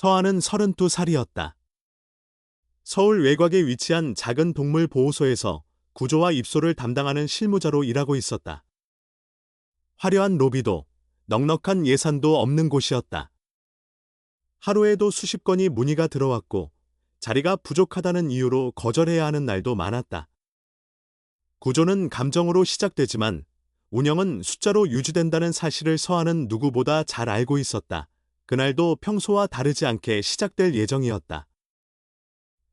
서아는 32살이었다. 서울 외곽에 위치한 작은 동물 보호소에서 구조와 입소를 담당하는 실무자로 일하고 있었다. 화려한 로비도, 넉넉한 예산도 없는 곳이었다. 하루에도 수십 건이 문의가 들어왔고 자리가 부족하다는 이유로 거절해야 하는 날도 많았다. 구조는 감정으로 시작되지만 운영은 숫자로 유지된다는 사실을 서아는 누구보다 잘 알고 있었다. 그날도 평소와 다르지 않게 시작될 예정이었다.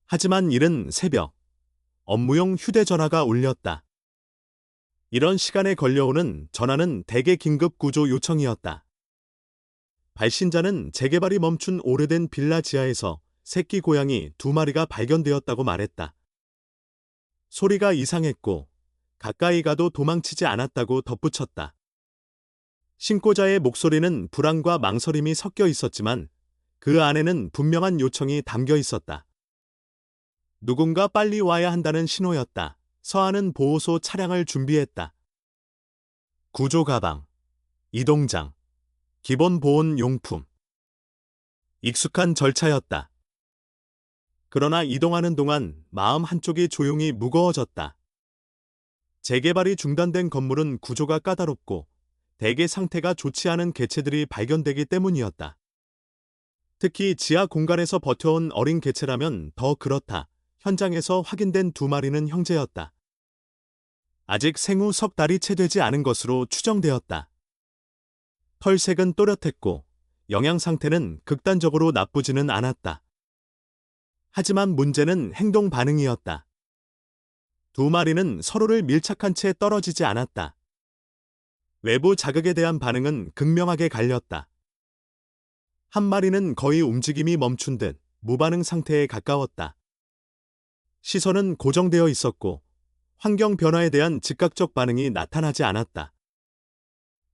하지만 이른 새벽, 업무용 휴대전화가 울렸다. 이런 시간에 걸려오는 전화는 대개 긴급 구조 요청이었다. 발신자는 재개발이 멈춘 오래된 빌라 지하에서 새끼 고양이 2마리가 발견되었다고 말했다. 소리가 이상했고 가까이 가도 도망치지 않았다고 덧붙였다. 신고자의 목소리는 불안과 망설임이 섞여 있었지만 그 안에는 분명한 요청이 담겨 있었다. 누군가 빨리 와야 한다는 신호였다. 서아는 보호소 차량을 준비했다. 구조 가방, 이동장, 기본 보온 용품. 익숙한 절차였다. 그러나 이동하는 동안 마음 한쪽이 조용히 무거워졌다. 재개발이 중단된 건물은 구조가 까다롭고 대개 상태가 좋지 않은 개체들이 발견되기 때문이었다. 특히 지하 공간에서 버텨온 어린 개체라면 더 그렇다. 현장에서 확인된 2마리는 형제였다. 아직 생후 석 달이 채 되지 않은 것으로 추정되었다. 털색은 또렷했고 영양 상태는 극단적으로 나쁘지는 않았다. 하지만 문제는 행동 반응이었다. 2마리는 서로를 밀착한 채 떨어지지 않았다. 외부 자극에 대한 반응은 극명하게 갈렸다. 한 마리는 거의 움직임이 멈춘 듯 무반응 상태에 가까웠다. 시선은 고정되어 있었고 환경 변화에 대한 즉각적 반응이 나타나지 않았다.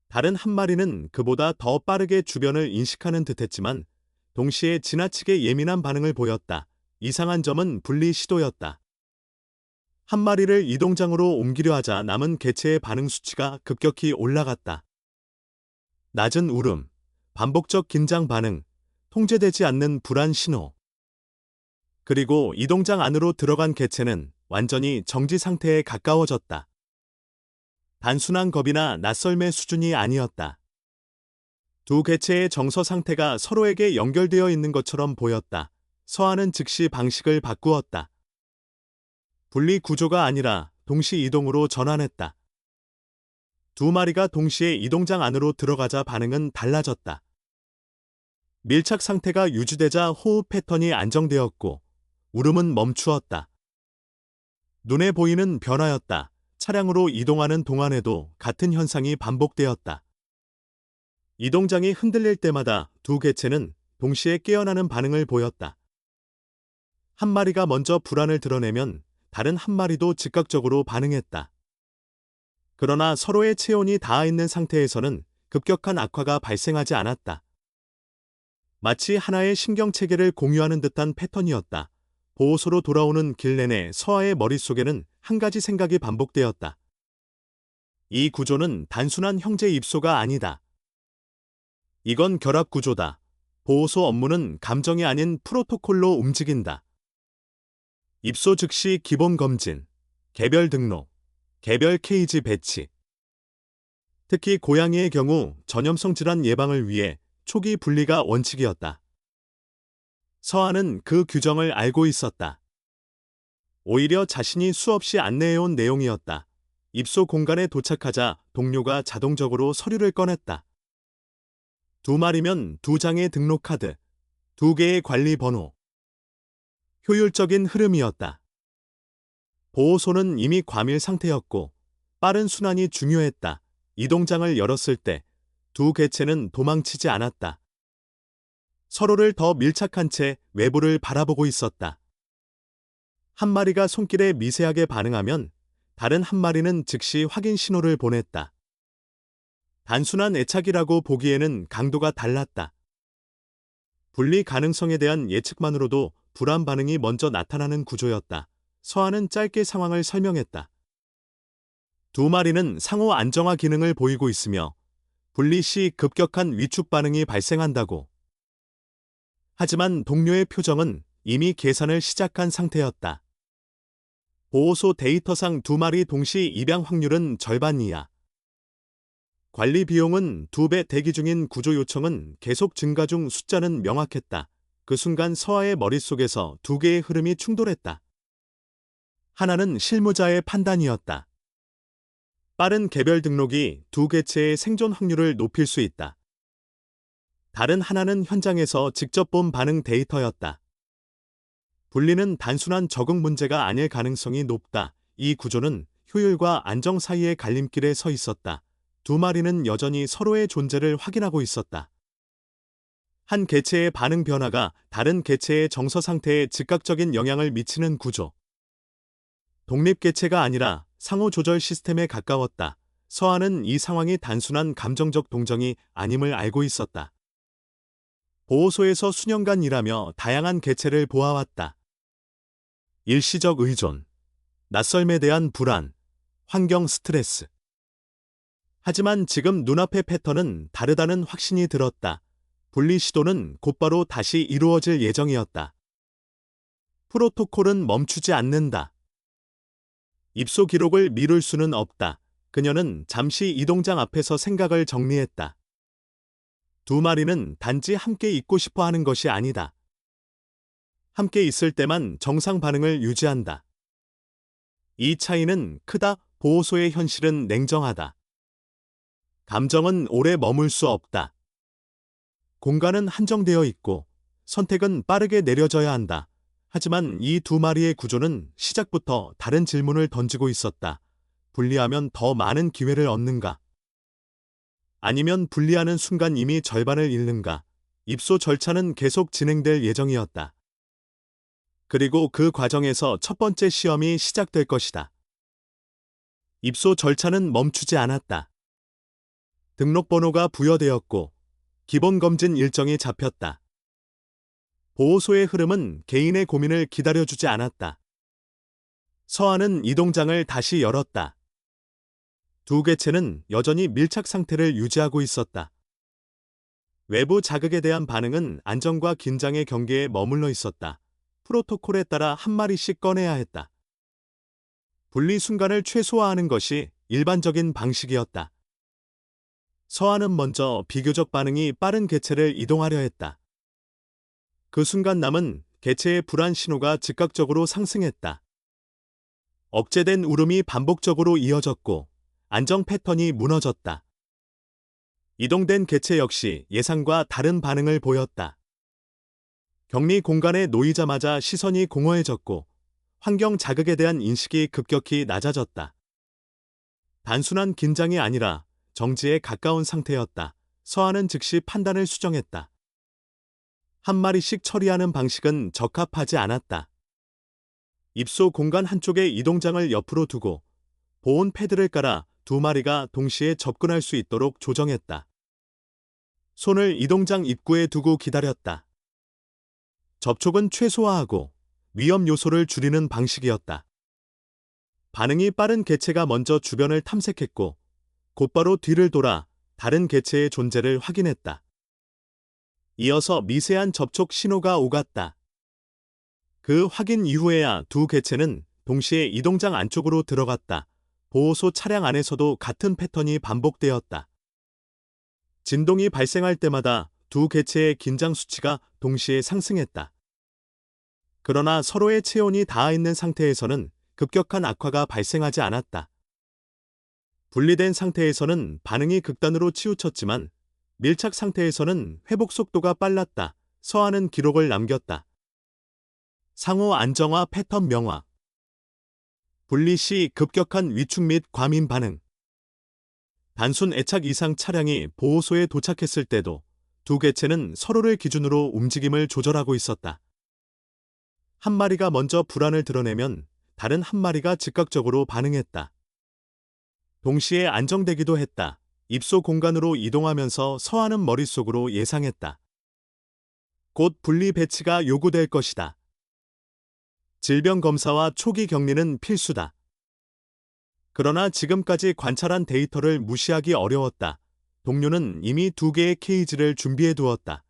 다른 한 마리는 그보다 더 빠르게 주변을 인식하는 듯했지만 동시에 지나치게 예민한 반응을 보였다. 이상한 점은 분리 시도였다. 한 마리를 이동장으로 옮기려 하자 남은 개체의 반응 수치가 급격히 올라갔다. 낮은 울음, 반복적 긴장 반응, 통제되지 않는 불안 신호. 그리고 이동장 안으로 들어간 개체는 완전히 정지 상태에 가까워졌다. 단순한 겁이나 낯설매 수준이 아니었다. 2 개체의 정서 상태가 서로에게 연결되어 있는 것처럼 보였다. 서아는 즉시 방식을 바꾸었다. 분리 구조가 아니라 동시 이동으로 전환했다. 2마리가 동시에 이동장 안으로 들어가자 반응은 달라졌다. 밀착 상태가 유지되자 호흡 패턴이 안정되었고 울음은 멈추었다. 눈에 보이는 변화였다. 차량으로 이동하는 동안에도 같은 현상이 반복되었다. 이동장이 흔들릴 때마다 2 개체는 동시에 깨어나는 반응을 보였다. 한 마리가 먼저 불안을 드러내면 다른 한 마리도 즉각적으로 반응했다. 그러나 서로의 체온이 닿아 있는 상태에서는 급격한 악화가 발생하지 않았다. 마치 하나의 신경체계를 공유하는 듯한 패턴이었다. 보호소로 돌아오는 길 내내 서아의 머릿속에는 한 가지 생각이 반복되었다. 이 구조는 단순한 형제 입소가 아니다. 이건 결합 구조다. 보호소 업무는 감정이 아닌 프로토콜로 움직인다. 입소 즉시 기본 검진, 개별 등록, 개별 케이지 배치. 특히 고양이의 경우 전염성 질환 예방을 위해 초기 분리가 원칙이었다. 서아는 그 규정을 알고 있었다. 오히려 자신이 수없이 안내해온 내용이었다. 입소 공간에 도착하자 동료가 자동적으로 서류를 꺼냈다. 2마리면 2장의 등록 카드, 2개의 관리 번호. 효율적인 흐름이었다. 보호소는 이미 과밀 상태였고 빠른 순환이 중요했다. 이동장을 열었을 때 2 개체는 도망치지 않았다. 서로를 더 밀착한 채 외부를 바라보고 있었다. 한 마리가 손길에 미세하게 반응하면 다른 한 마리는 즉시 확인 신호를 보냈다. 단순한 애착이라고 보기에는 강도가 달랐다. 분리 가능성에 대한 예측만으로도 불안 반응이 먼저 나타나는 구조였다. 서아는 짧게 상황을 설명했다. 2마리는 상호 안정화 기능을 보이고 있으며 분리 시 급격한 위축 반응이 발생한다고. 하지만 동료의 표정은 이미 계산을 시작한 상태였다. 보호소 데이터상 2마리 동시 입양 확률은 절반 이하. 관리 비용은 2배 대기 중인 구조 요청은 계속 증가 중 숫자는 명확했다. 그 순간 서아의 머릿속에서 2개의 흐름이 충돌했다. 하나는 실무자의 판단이었다. 빠른 개별 등록이 2개체의 생존 확률을 높일 수 있다. 다른 하나는 현장에서 직접 본 반응 데이터였다. 분리는 단순한 적응 문제가 아닐 가능성이 높다. 이 구조는 효율과 안정 사이의 갈림길에 서 있었다. 2마리는 여전히 서로의 존재를 확인하고 있었다. 한 개체의 반응 변화가 다른 개체의 정서 상태에 즉각적인 영향을 미치는 구조. 독립 개체가 아니라 상호 조절 시스템에 가까웠다. 서아는 이 상황이 단순한 감정적 동정이 아님을 알고 있었다. 보호소에서 수년간 일하며 다양한 개체를 보아왔다. 일시적 의존, 낯설에 대한 불안, 환경 스트레스. 하지만 지금 눈앞의 패턴은 다르다는 확신이 들었다. 분리 시도는 곧바로 다시 이루어질 예정이었다. 프로토콜은 멈추지 않는다. 입소 기록을 미룰 수는 없다. 그녀는 잠시 이동장 앞에서 생각을 정리했다. 2마리는 단지 함께 있고 싶어 하는 것이 아니다. 함께 있을 때만 정상 반응을 유지한다. 이 차이는 크다. 보호소의 현실은 냉정하다. 감정은 오래 머물 수 없다. 공간은 한정되어 있고 선택은 빠르게 내려져야 한다. 하지만 이 2마리의 구조는 시작부터 다른 질문을 던지고 있었다. 분리하면 더 많은 기회를 얻는가? 아니면 분리하는 순간 이미 절반을 잃는가? 입소 절차는 계속 진행될 예정이었다. 그리고 그 과정에서 첫 번째 시험이 시작될 것이다. 입소 절차는 멈추지 않았다. 등록번호가 부여되었고 기본검진 일정이 잡혔다. 보호소의 흐름은 개인의 고민을 기다려주지 않았다. 서아는 이동장을 다시 열었다. 2개체는 여전히 밀착 상태를 유지하고 있었다. 외부 자극에 대한 반응은 안정과 긴장의 경계에 머물러 있었다. 프로토콜에 따라 한 마리씩 꺼내야 했다. 분리 순간을 최소화하는 것이 일반적인 방식이었다. 서아는 먼저 비교적 반응이 빠른 개체를 이동하려 했다. 그 순간 남은 개체의 불안 신호가 즉각적으로 상승했다. 억제된 울음이 반복적으로 이어졌고 안정 패턴이 무너졌다. 이동된 개체 역시 예상과 다른 반응을 보였다. 격리 공간에 놓이자마자 시선이 공허해졌고 환경 자극에 대한 인식이 급격히 낮아졌다. 단순한 긴장이 아니라 정지에 가까운 상태였다. 서아는 즉시 판단을 수정했다. 한 마리씩 처리하는 방식은 적합하지 않았다. 입소 공간 한쪽에 이동장을 옆으로 두고 보온 패드를 깔아 2마리가 동시에 접근할 수 있도록 조정했다. 손을 이동장 입구에 두고 기다렸다. 접촉은 최소화하고 위험 요소를 줄이는 방식이었다. 반응이 빠른 개체가 먼저 주변을 탐색했고 곧바로 뒤를 돌아 다른 개체의 존재를 확인했다. 이어서 미세한 접촉 신호가 오갔다. 그 확인 이후에야 2개체는 동시에 이동장 안쪽으로 들어갔다. 보호소 차량 안에서도 같은 패턴이 반복되었다. 진동이 발생할 때마다 2개체의 긴장 수치가 동시에 상승했다. 그러나 서로의 체온이 닿아 있는 상태에서는 급격한 악화가 발생하지 않았다. 분리된 상태에서는 반응이 극단으로 치우쳤지만 밀착 상태에서는 회복 속도가 빨랐다. 서아는 기록을 남겼다. 상호 안정화 패턴 명확. 분리 시 급격한 위축 및 과민 반응. 단순 애착 이상 차량이 보호소에 도착했을 때도 2개체는 서로를 기준으로 움직임을 조절하고 있었다. 한 마리가 먼저 불안을 드러내면 다른 한 마리가 즉각적으로 반응했다. 동시에 안정되기도 했다. 입소 공간으로 이동하면서 서아는 머릿속으로 예상했다. 곧 분리 배치가 요구될 것이다. 질병 검사와 초기 격리는 필수다. 그러나 지금까지 관찰한 데이터를 무시하기 어려웠다. 동료는 이미 2개의 케이지를 준비해 두었다.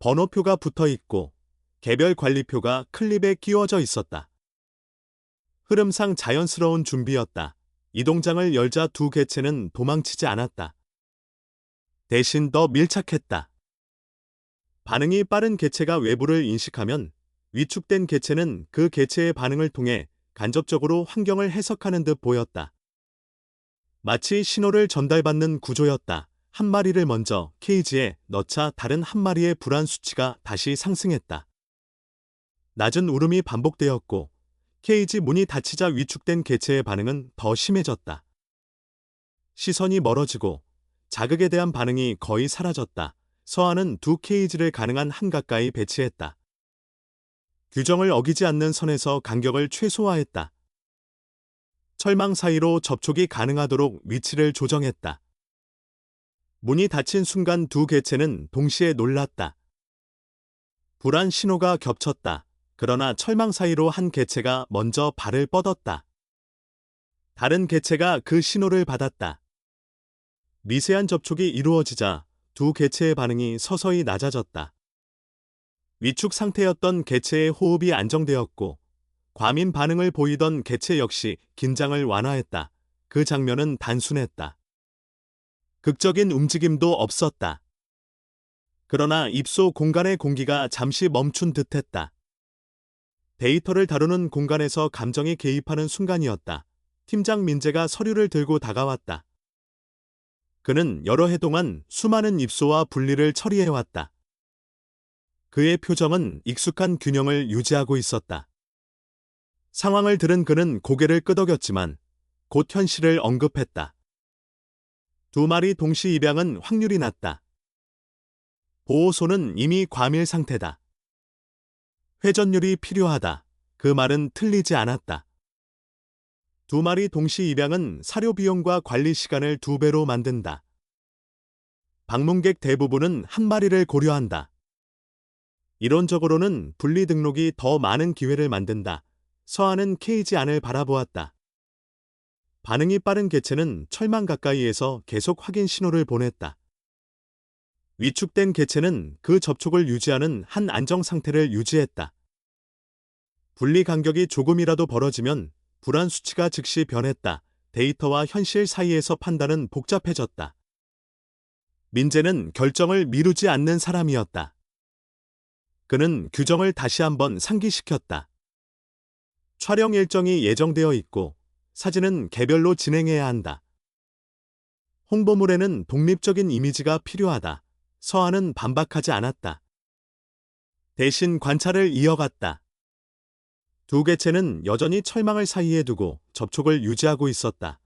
번호표가 붙어 있고 개별 관리표가 클립에 끼워져 있었다. 흐름상 자연스러운 준비였다. 이 동장을 열자 두 개체는 도망치지 않았다. 대신 더 밀착했다. 반응이 빠른 개체가 외부를 인식하면 위축된 개체는 그 개체의 반응을 통해 간접적으로 환경을 해석하는 듯 보였다. 마치 신호를 전달받는 구조였다. 한 마리를 먼저 케이지에 넣자 다른 한 마리의 불안 수치가 다시 상승했다. 낮은 울음이 반복되었고 케이지 문이 닫히자 위축된 개체의 반응은 더 심해졌다. 시선이 멀어지고 자극에 대한 반응이 거의 사라졌다. 서한은 두 케이지를 가능한 한 가까이 배치했다. 규정을 어기지 않는 선에서 간격을 최소화했다. 철망 사이로 접촉이 가능하도록 위치를 조정했다. 문이 닫힌 순간 두 개체는 동시에 놀랐다. 불안 신호가 겹쳤다. 그러나 철망 사이로 한 개체가 먼저 발을 뻗었다. 다른 개체가 그 신호를 받았다. 미세한 접촉이 이루어지자 두 개체의 반응이 서서히 낮아졌다. 위축 상태였던 개체의 호흡이 안정되었고 과민 반응을 보이던 개체 역시 긴장을 완화했다. 그 장면은 단순했다. 극적인 움직임도 없었다. 그러나 입소 공간의 공기가 잠시 멈춘 듯했다. 데이터를 다루는 공간에서 감정이 개입하는 순간이었다. 팀장 민재가 서류를 들고 다가왔다. 그는 여러 해 동안 수많은 입소와 분리를 처리해왔다. 그의 표정은 익숙한 균형을 유지하고 있었다. 상황을 들은 그는 고개를 끄덕였지만 곧 현실을 언급했다. 두 마리 동시 입양은 확률이 낮다. 보호소는 이미 과밀 상태다. 회전율이 필요하다. 그 말은 틀리지 않았다. 두 마리 동시 입양은 사료 비용과 관리 시간을 2배로 만든다. 방문객 대부분은 한 마리를 고려한다. 이론적으로는 분리 등록이 더 많은 기회를 만든다. 서한은 케이지 안을 바라보았다. 반응이 빠른 개체는 철망 가까이에서 계속 확인 신호를 보냈다. 위축된 개체는 그 접촉을 유지하는 한 안정 상태를 유지했다. 분리 간격이 조금이라도 벌어지면 불안 수치가 즉시 변했다. 데이터와 현실 사이에서 판단은 복잡해졌다. 민재는 결정을 미루지 않는 사람이었다. 그는 규정을 다시 한번 상기시켰다. 촬영 일정이 예정되어 있고 사진은 개별로 진행해야 한다. 홍보물에는 독립적인 이미지가 필요하다. 서한은 반박하지 않았다. 대신 관찰을 이어갔다. 두 개체는 여전히 철망을 사이에 두고 접촉을 유지하고 있었다.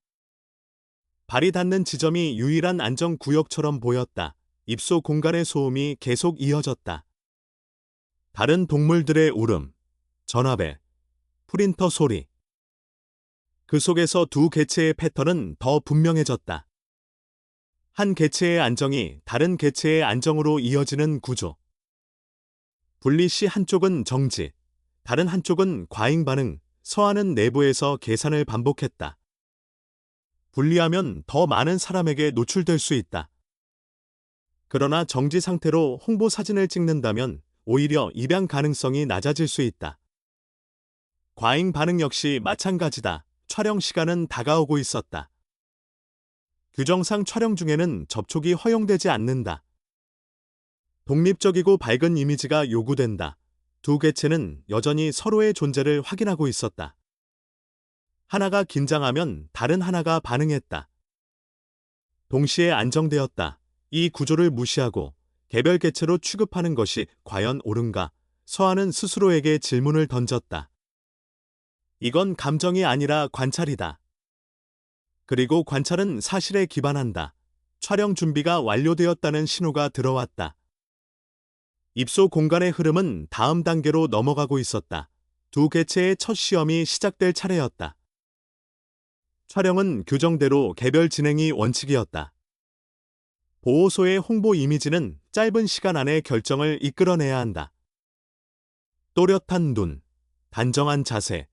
발이 닿는 지점이 유일한 안정구역처럼 보였다. 입소 공간의 소음이 계속 이어졌다. 다른 동물들의 울음, 전화벨, 프린터 소리. 그 속에서 두 개체의 패턴은 더 분명해졌다. 한 개체의 안정이 다른 개체의 안정으로 이어지는 구조. 분리 시 한쪽은 정지, 다른 한쪽은 과잉 반응. 서한은 내부에서 계산을 반복했다. 분리하면 더 많은 사람에게 노출될 수 있다. 그러나 정지 상태로 홍보 사진을 찍는다면 오히려 입양 가능성이 낮아질 수 있다. 과잉 반응 역시 마찬가지다. 촬영 시간은 다가오고 있었다. 규정상 촬영 중에는 접촉이 허용되지 않는다. 독립적이고 밝은 이미지가 요구된다. 두 개체는 여전히 서로의 존재를 확인하고 있었다. 하나가 긴장하면 다른 하나가 반응했다. 동시에 안정되었다. 이 구조를 무시하고 개별 개체로 취급하는 것이 과연 옳은가? 서한은 스스로에게 질문을 던졌다. 이건 감정이 아니라 관찰이다. 그리고 관찰은 사실에 기반한다. 촬영 준비가 완료되었다는 신호가 들어왔다. 입소 공간의 흐름은 다음 단계로 넘어가고 있었다. 두 개체의 첫 시험이 시작될 차례였다. 촬영은 규정대로 개별 진행이 원칙이었다. 보호소의 홍보 이미지는 짧은 시간 안에 결정을 이끌어내야 한다. 또렷한 눈, 단정한 자세,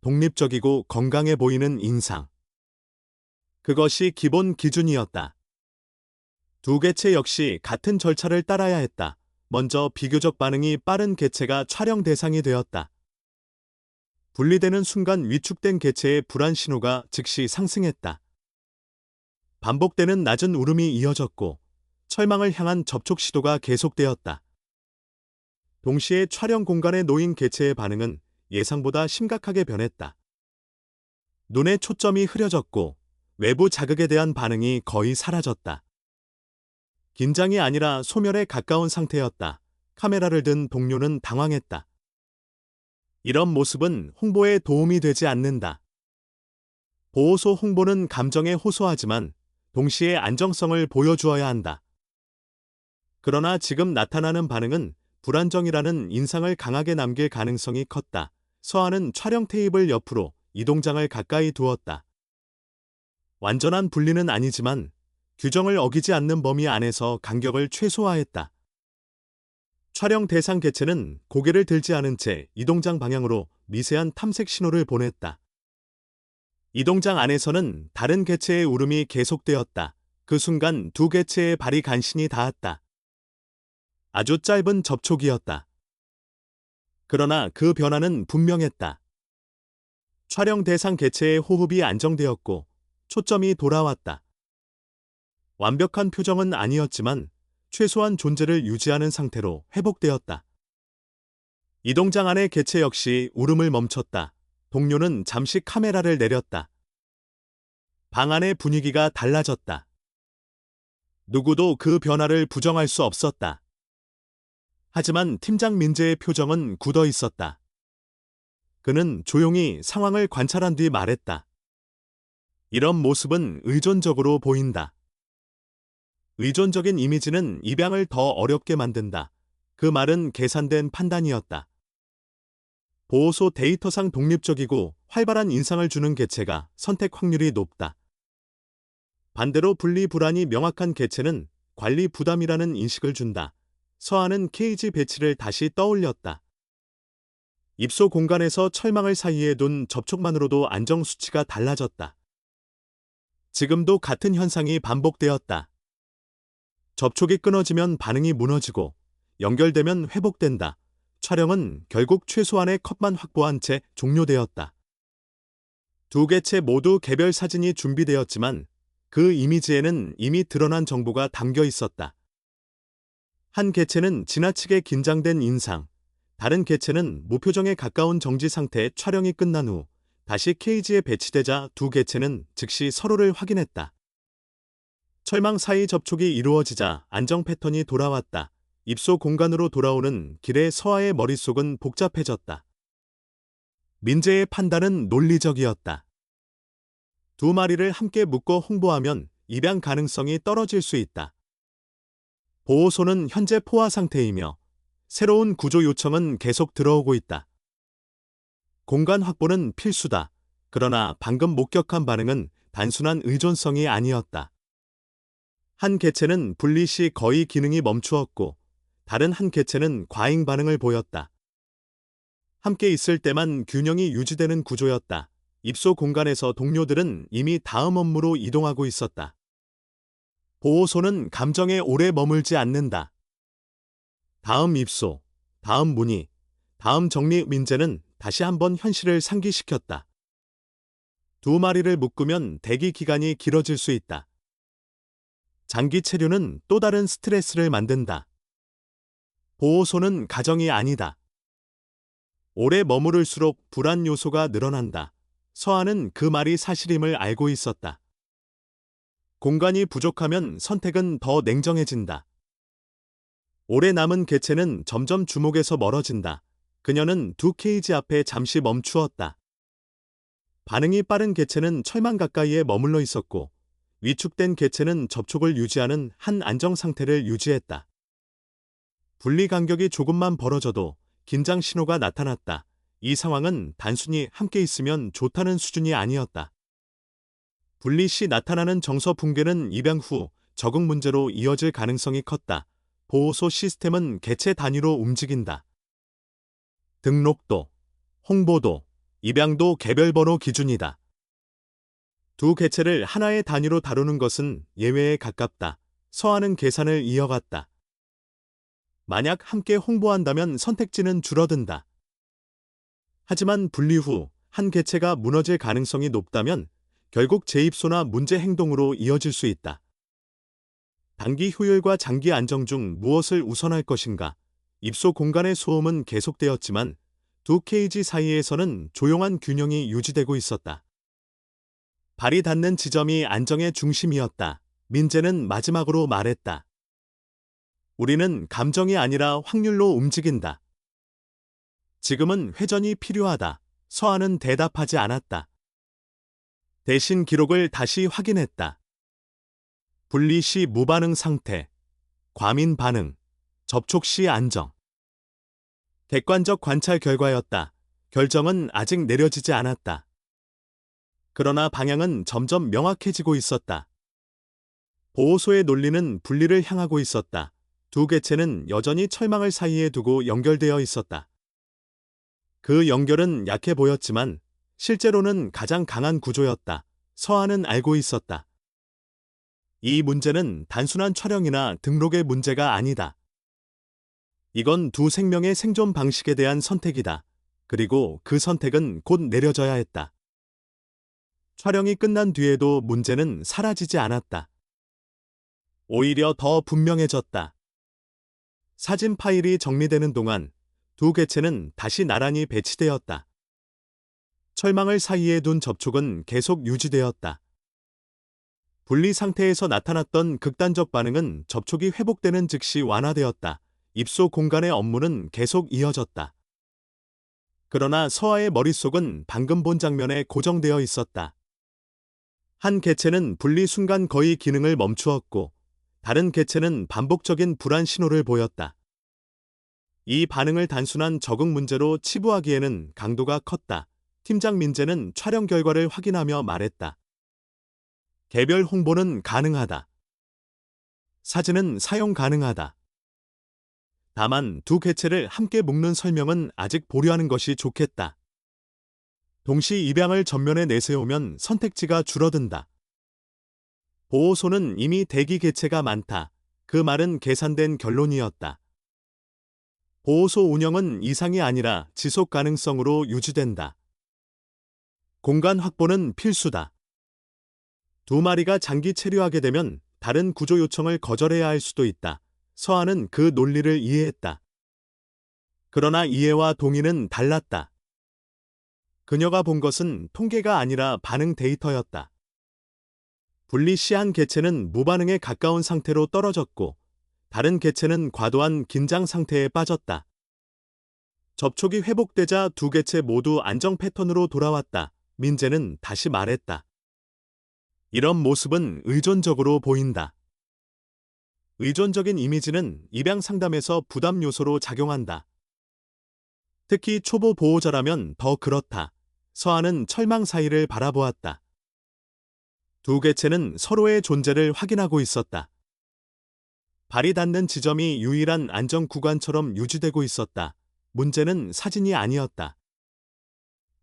독립적이고 건강해 보이는 인상. 그것이 기본 기준이었다. 두 개체 역시 같은 절차를 따라야 했다. 먼저 비교적 반응이 빠른 개체가 촬영 대상이 되었다. 분리되는 순간 위축된 개체의 불안 신호가 즉시 상승했다. 반복되는 낮은 울음이 이어졌고 철망을 향한 접촉 시도가 계속되었다. 동시에 촬영 공간에 놓인 개체의 반응은 예상보다 심각하게 변했다. 눈의 초점이 흐려졌고 외부 자극에 대한 반응이 거의 사라졌다. 긴장이 아니라 소멸에 가까운 상태였다. 카메라를 든 동료는 당황했다. 이런 모습은 홍보에 도움이 되지 않는다. 보호소 홍보는 감정에 호소하지만 동시에 안정성을 보여주어야 한다. 그러나 지금 나타나는 반응은 불안정이라는 인상을 강하게 남길 가능성이 컸다. 서한은 촬영 테이블 옆으로 이동장을 가까이 두었다. 완전한 분리는 아니지만 규정을 어기지 않는 범위 안에서 간격을 최소화했다. 촬영 대상 개체는 고개를 들지 않은 채 이동장 방향으로 미세한 탐색 신호를 보냈다. 이동장 안에서는 다른 개체의 울음이 계속되었다. 그 순간 두 개체의 발이 간신히 닿았다. 아주 짧은 접촉이었다. 그러나 그 변화는 분명했다. 촬영 대상 개체의 호흡이 안정되었고 초점이 돌아왔다. 완벽한 표정은 아니었지만 최소한 존재를 유지하는 상태로 회복되었다. 이동장 안의 개체 역시 울음을 멈췄다. 동료는 잠시 카메라를 내렸다. 방 안의 분위기가 달라졌다. 누구도 그 변화를 부정할 수 없었다. 하지만 팀장 민재의 표정은 굳어 있었다. 그는 조용히 상황을 관찰한 뒤 말했다. 이런 모습은 의존적으로 보인다. 의존적인 이미지는 입양을 더 어렵게 만든다. 그 말은 계산된 판단이었다. 보호소 데이터상 독립적이고 활발한 인상을 주는 개체가 선택 확률이 높다. 반대로 분리 불안이 명확한 개체는 관리 부담이라는 인식을 준다. 서한은 케이지 배치를 다시 떠올렸다. 입소 공간에서 철망을 사이에 둔 접촉만으로도 안정 수치가 달라졌다. 지금도 같은 현상이 반복되었다. 접촉이 끊어지면 반응이 무너지고 연결되면 회복된다. 촬영은 결국 최소한의 컷만 확보한 채 종료되었다. 두 개체 모두 개별 사진이 준비되었지만 그 이미지에는 이미 드러난 정보가 담겨 있었다. 한 개체는 지나치게 긴장된 인상, 다른 개체는 무표정에 가까운 정지 상태의 촬영이 끝난 후 다시 케이지에 배치되자 두 개체는 즉시 서로를 확인했다. 철망 사이 접촉이 이루어지자 안정 패턴이 돌아왔다. 입소 공간으로 돌아오는 길에 서아의 머릿속은 복잡해졌다. 민재의 판단은 논리적이었다. 두 마리를 함께 묶어 홍보하면 입양 가능성이 떨어질 수 있다. 보호소는 현재 포화 상태이며 새로운 구조 요청은 계속 들어오고 있다. 공간 확보는 필수다. 그러나 방금 목격한 반응은 단순한 의존성이 아니었다. 한 개체는 분리 시 거의 기능이 멈추었고 다른 한 개체는 과잉 반응을 보였다. 함께 있을 때만 균형이 유지되는 구조였다. 입소 공간에서 동료들은 이미 다음 업무로 이동하고 있었다. 보호소는 감정에 오래 머물지 않는다. 다음 입소, 다음 문의, 다음 정리. 민재는 다시 한번 현실을 상기시켰다. 두 마리를 묶으면 대기 기간이 길어질 수 있다. 장기 체류는 또 다른 스트레스를 만든다. 보호소는 가정이 아니다. 오래 머무를수록 불안 요소가 늘어난다. 서한은 그 말이 사실임을 알고 있었다. 공간이 부족하면 선택은 더 냉정해진다. 오래 남은 개체는 점점 주목에서 멀어진다. 그녀는 두 케이지 앞에 잠시 멈추었다. 반응이 빠른 개체는 철망 가까이에 머물러 있었고 위축된 개체는 접촉을 유지하는 한 안정 상태를 유지했다. 분리 간격이 조금만 벌어져도 긴장 신호가 나타났다. 이 상황은 단순히 함께 있으면 좋다는 수준이 아니었다. 분리 시 나타나는 정서 붕괴는 입양 후 적응 문제로 이어질 가능성이 컸다. 보호소 시스템은 개체 단위로 움직인다. 등록도, 홍보도, 입양도 개별 번호 기준이다. 두 개체를 하나의 단위로 다루는 것은 예외에 가깝다. 서한은 계산을 이어갔다. 만약 함께 홍보한다면 선택지는 줄어든다. 하지만 분리 후 한 개체가 무너질 가능성이 높다면 결국 재입소나 문제 행동으로 이어질 수 있다. 단기 효율과 장기 안정 중 무엇을 우선할 것인가? 입소 공간의 소음은 계속되었지만 두 케이지 사이에서는 조용한 균형이 유지되고 있었다. 발이 닿는 지점이 안정의 중심이었다. 민재는 마지막으로 말했다. 우리는 감정이 아니라 확률로 움직인다. 지금은 회전이 필요하다. 서한은 대답하지 않았다. 대신 기록을 다시 확인했다. 분리 시 무반응 상태, 과민 반응, 접촉 시 안정. 객관적 관찰 결과였다. 결정은 아직 내려지지 않았다. 그러나 방향은 점점 명확해지고 있었다. 보호소의 논리는 분리를 향하고 있었다. 두 개체는 여전히 철망을 사이에 두고 연결되어 있었다. 그 연결은 약해 보였지만 실제로는 가장 강한 구조였다. 서한은 알고 있었다. 이 문제는 단순한 촬영이나 등록의 문제가 아니다. 이건 두 생명의 생존 방식에 대한 선택이다. 그리고 그 선택은 곧 내려져야 했다. 촬영이 끝난 뒤에도 문제는 사라지지 않았다. 오히려 더 분명해졌다. 사진 파일이 정리되는 동안 두 개체는 다시 나란히 배치되었다. 철망을 사이에 둔 접촉은 계속 유지되었다. 분리 상태에서 나타났던 극단적 반응은 접촉이 회복되는 즉시 완화되었다. 입소 공간의 업무는 계속 이어졌다. 그러나 서아의 머릿속은 방금 본 장면에 고정되어 있었다. 한 개체는 분리 순간 거의 기능을 멈추었고 다른 개체는 반복적인 불안 신호를 보였다. 이 반응을 단순한 적응 문제로 치부하기에는 강도가 컸다. 팀장 민재는 촬영 결과를 확인하며 말했다. 개별 홍보는 가능하다. 사진은 사용 가능하다. 다만 두 개체를 함께 묶는 설명은 아직 보류하는 것이 좋겠다. 동시 입양을 전면에 내세우면 선택지가 줄어든다. 보호소는 이미 대기 개체가 많다. 그 말은 계산된 결론이었다. 보호소 운영은 이상이 아니라 지속 가능성으로 유지된다. 공간 확보는 필수다. 두 마리가 장기 체류하게 되면 다른 구조 요청을 거절해야 할 수도 있다. 서한은 그 논리를 이해했다. 그러나 이해와 동의는 달랐다. 그녀가 본 것은 통계가 아니라 반응 데이터였다. 분리 시 한 개체는 무반응에 가까운 상태로 떨어졌고 다른 개체는 과도한 긴장 상태에 빠졌다. 접촉이 회복되자 두 개체 모두 안정 패턴으로 돌아왔다. 민재는 다시 말했다. 이런 모습은 의존적으로 보인다. 의존적인 이미지는 입양 상담에서 부담 요소로 작용한다. 특히 초보 보호자라면 더 그렇다. 서한은 철망 사이를 바라보았다. 두 개체는 서로의 존재를 확인하고 있었다. 발이 닿는 지점이 유일한 안정 구간처럼 유지되고 있었다. 문제는 사진이 아니었다.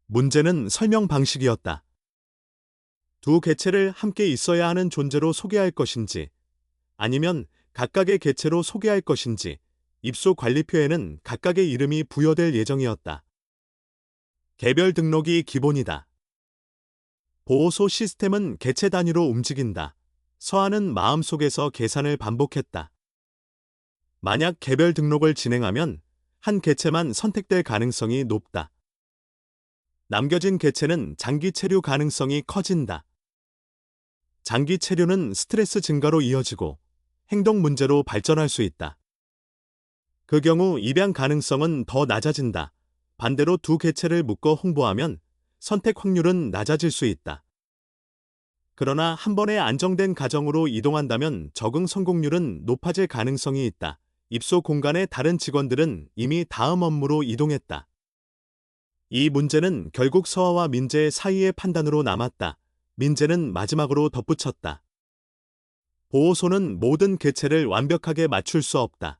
문제는 설명 방식이었다. 두 개체를 함께 있어야 하는 존재로 소개할 것인지, 아니면 각각의 개체로 소개할 것인지, 입소 관리표에는 각각의 이름이 부여될 예정이었다. 개별 등록이 기본이다. 보호소 시스템은 개체 단위로 움직인다. 서한은 마음속에서 계산을 반복했다. 만약 개별 등록을 진행하면 한 개체만 선택될 가능성이 높다. 남겨진 개체는 장기 체류 가능성이 커진다. 장기 체류는 스트레스 증가로 이어지고 행동 문제로 발전할 수 있다. 그 경우 입양 가능성은 더 낮아진다. 반대로 두 개체를 묶어 홍보하면 선택 확률은 낮아질 수 있다. 그러나 한 번에 안정된 가정으로 이동한다면 적응 성공률은 높아질 가능성이 있다. 입소 공간의 다른 직원들은 이미 다음 업무로 이동했다. 이 문제는 결국 서아와 민재 사이의 판단으로 남았다. 민재는 마지막으로 덧붙였다. 보호소는 모든 개체를 완벽하게 맞출 수 없다.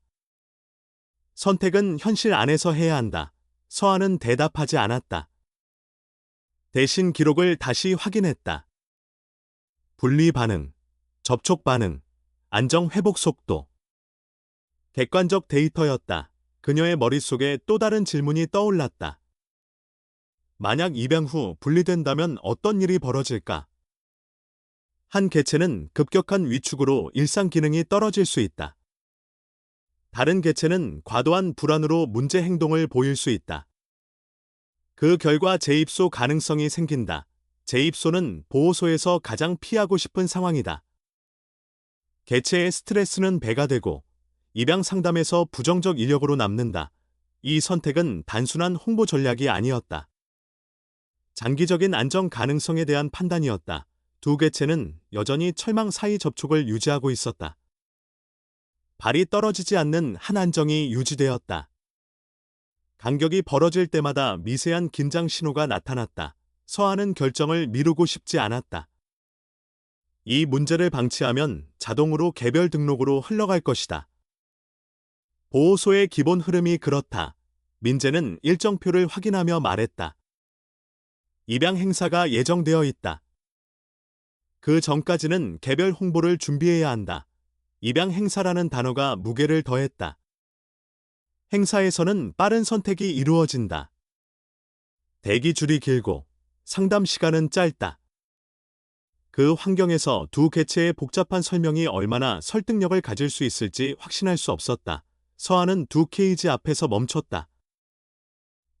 선택은 현실 안에서 해야 한다. 서한은 대답하지 않았다. 대신 기록을 다시 확인했다. 분리 반응, 접촉 반응, 안정 회복 속도. 객관적 데이터였다. 그녀의 머릿속에 또 다른 질문이 떠올랐다. 만약 입양 후 분리된다면 어떤 일이 벌어질까? 한 개체는 급격한 위축으로 일상 기능이 떨어질 수 있다. 다른 개체는 과도한 불안으로 문제 행동을 보일 수 있다. 그 결과 재입소 가능성이 생긴다. 재입소는 보호소에서 가장 피하고 싶은 상황이다. 개체의 스트레스는 배가 되고 입양 상담에서 부정적 이력으로 남는다. 이 선택은 단순한 홍보 전략이 아니었다. 장기적인 안정 가능성에 대한 판단이었다. 두 개체는 여전히 철망 사이 접촉을 유지하고 있었다. 발이 떨어지지 않는 한 안정이 유지되었다. 간격이 벌어질 때마다 미세한 긴장 신호가 나타났다. 서하는 결정을 미루고 싶지 않았다. 이 문제를 방치하면 자동으로 개별 등록으로 흘러갈 것이다. 보호소의 기본 흐름이 그렇다. 민재는 일정표를 확인하며 말했다. 입양 행사가 예정되어 있다. 그 전까지는 개별 홍보를 준비해야 한다. 입양 행사라는 단어가 무게를 더했다. 행사에서는 빠른 선택이 이루어진다. 대기줄이 길고 상담 시간은 짧다. 그 환경에서 두 개체의 복잡한 설명이 얼마나 설득력을 가질 수 있을지 확신할 수 없었다. 서하는 두 케이지 앞에서 멈췄다.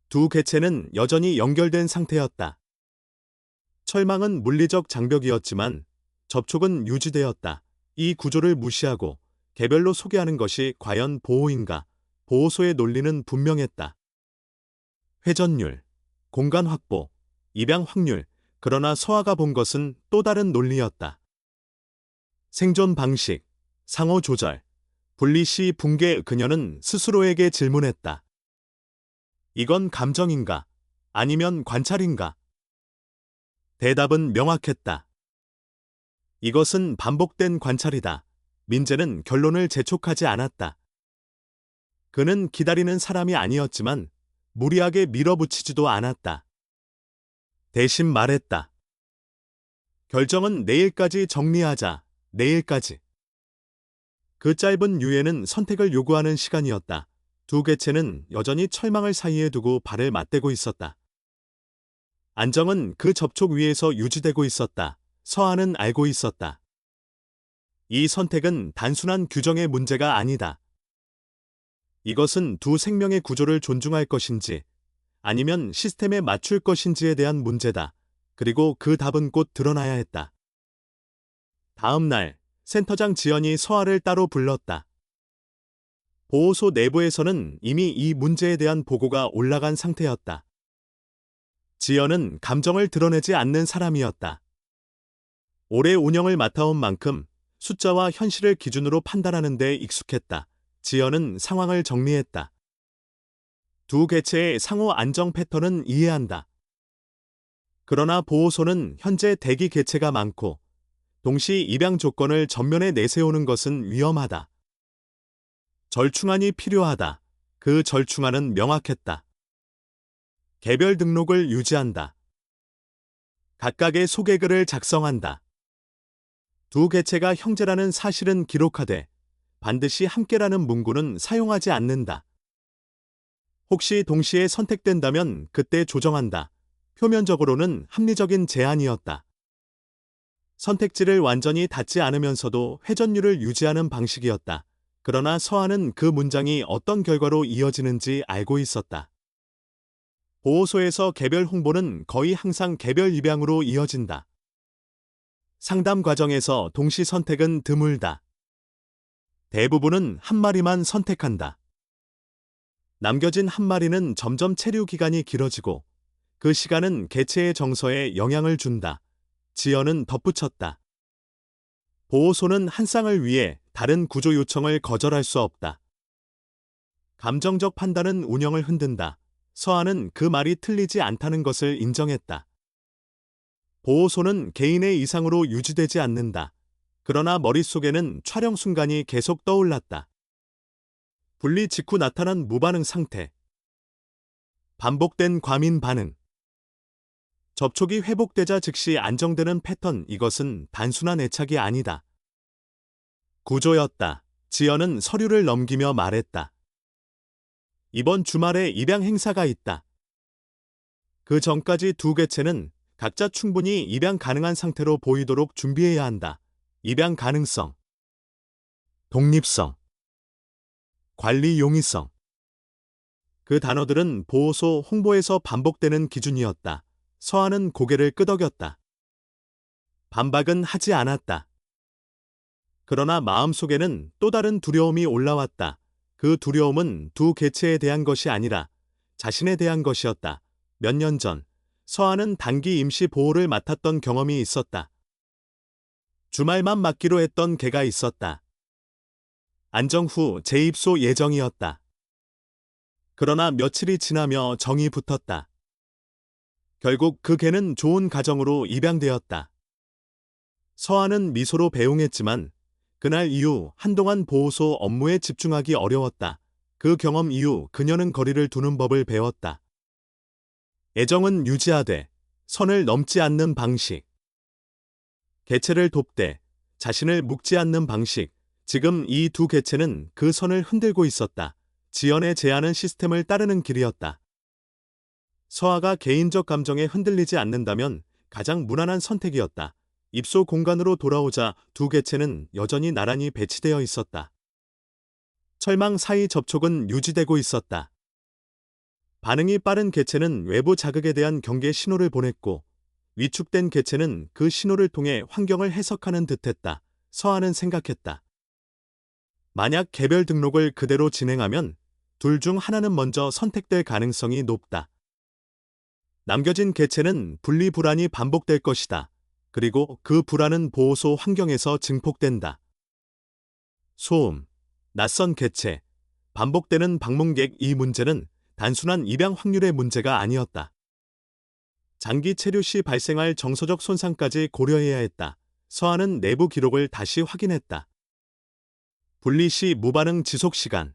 두 개체는 여전히 연결된 상태였다. 철망은 물리적 장벽이었지만 접촉은 유지되었다. 이 구조를 무시하고 개별로 소개하는 것이 과연 보호인가? 보호소의 논리는 분명했다. 회전율, 공간 확보, 입양 확률, 그러나 서하가 본 것은 또 다른 논리였다. 생존 방식, 상호 조절, 분리 시 붕괴. 그녀는 스스로에게 질문했다. 이건 감정인가? 아니면 관찰인가? 대답은 명확했다. 이것은 반복된 관찰이다. 민재는 결론을 재촉하지 않았다. 그는 기다리는 사람이 아니었지만 무리하게 밀어붙이지도 않았다. 대신 말했다. 결정은 내일까지 정리하자. 내일까지. 그 짧은 유예는 선택을 요구하는 시간이었다. 두 개체는 여전히 철망을 사이에 두고 발을 맞대고 있었다. 안정은 그 접촉 위에서 유지되고 있었다. 서하는 알고 있었다. 이 선택은 단순한 규정의 문제가 아니다. 이것은 두 생명의 구조를 존중할 것인지 아니면 시스템에 맞출 것인지에 대한 문제다. 그리고 그 답은 곧 드러나야 했다. 다음 날 센터장 지연이 서하를 따로 불렀다. 보호소 내부에서는 이미 이 문제에 대한 보고가 올라간 상태였다. 지연은 감정을 드러내지 않는 사람이었다. 오래 운영을 맡아온 만큼 숫자와 현실을 기준으로 판단하는 데 익숙했다. 지연은 상황을 정리했다. 두 개체의 상호 안정 패턴은 이해한다. 그러나 보호소는 현재 대기 개체가 많고 동시 입양 조건을 전면에 내세우는 것은 위험하다. 절충안이 필요하다. 그 절충안은 명확했다. 개별 등록을 유지한다. 각각의 소개글을 작성한다. 두 개체가 형제라는 사실은 기록하되 반드시 함께라는 문구는 사용하지 않는다. 혹시 동시에 선택된다면 그때 조정한다. 표면적으로는 합리적인 제안이었다. 선택지를 완전히 닫지 않으면서도 회전율을 유지하는 방식이었다. 그러나 서하는 그 문장이 어떤 결과로 이어지는지 알고 있었다. 보호소에서 개별 홍보는 거의 항상 개별 입양으로 이어진다. 상담 과정에서 동시 선택은 드물다. 대부분은 한 마리만 선택한다. 남겨진 한 마리는 점점 체류 기간이 길어지고 그 시간은 개체의 정서에 영향을 준다. 지연은 덧붙였다. 보호소는 한 쌍을 위해 다른 구조 요청을 거절할 수 없다. 감정적 판단은 운영을 흔든다. 서하는 그 말이 틀리지 않다는 것을 인정했다. 보호소는 개인의 이상으로 유지되지 않는다. 그러나 머릿속에는 촬영 순간이 계속 떠올랐다. 분리 직후 나타난 무반응 상태. 반복된 과민 반응. 접촉이 회복되자 즉시 안정되는 패턴. 이것은 단순한 애착이 아니다. 구조였다. 지연은 서류를 넘기며 말했다. 이번 주말에 입양 행사가 있다. 그 전까지 두 개체는 각자 충분히 입양 가능한 상태로 보이도록 준비해야 한다. 입양 가능성, 독립성, 관리 용이성. 그 단어들은 보호소 홍보에서 반복되는 기준이었다. 서아는 고개를 끄덕였다. 반박은 하지 않았다. 그러나 마음속에는 또 다른 두려움이 올라왔다. 그 두려움은 두 개체에 대한 것이 아니라 자신에 대한 것이었다. 몇 년 전, 서아는 단기 임시 보호를 맡았던 경험이 있었다. 주말만 맡기로 했던 개가 있었다. 안정 후 재입소 예정이었다. 그러나 며칠이 지나며 정이 붙었다. 결국 그 개는 좋은 가정으로 입양되었다. 서아는 미소로 배웅했지만 그날 이후 한동안 보호소 업무에 집중하기 어려웠다. 그 경험 이후 그녀는 거리를 두는 법을 배웠다. 애정은 유지하되 선을 넘지 않는 방식. 개체를 돕되 자신을 묶지 않는 방식. 지금 이 두 개체는 그 선을 흔들고 있었다. 지연의 제안은 시스템을 따르는 길이었다. 서아가 개인적 감정에 흔들리지 않는다면 가장 무난한 선택이었다. 입소 공간으로 돌아오자 두 개체는 여전히 나란히 배치되어 있었다. 철망 사이 접촉은 유지되고 있었다. 반응이 빠른 개체는 외부 자극에 대한 경계 신호를 보냈고 위축된 개체는 그 신호를 통해 환경을 해석하는 듯했다. 서아는 생각했다. 만약 개별 등록을 그대로 진행하면 둘 중 하나는 먼저 선택될 가능성이 높다. 남겨진 개체는 분리 불안이 반복될 것이다. 그리고 그 불안은 보호소 환경에서 증폭된다. 소음, 낯선 개체, 반복되는 방문객. 이 문제는 단순한 입양 확률의 문제가 아니었다. 장기 체류 시 발생할 정서적 손상까지 고려해야 했다. 서아는 내부 기록을 다시 확인했다. 분리 시 무반응 지속 시간,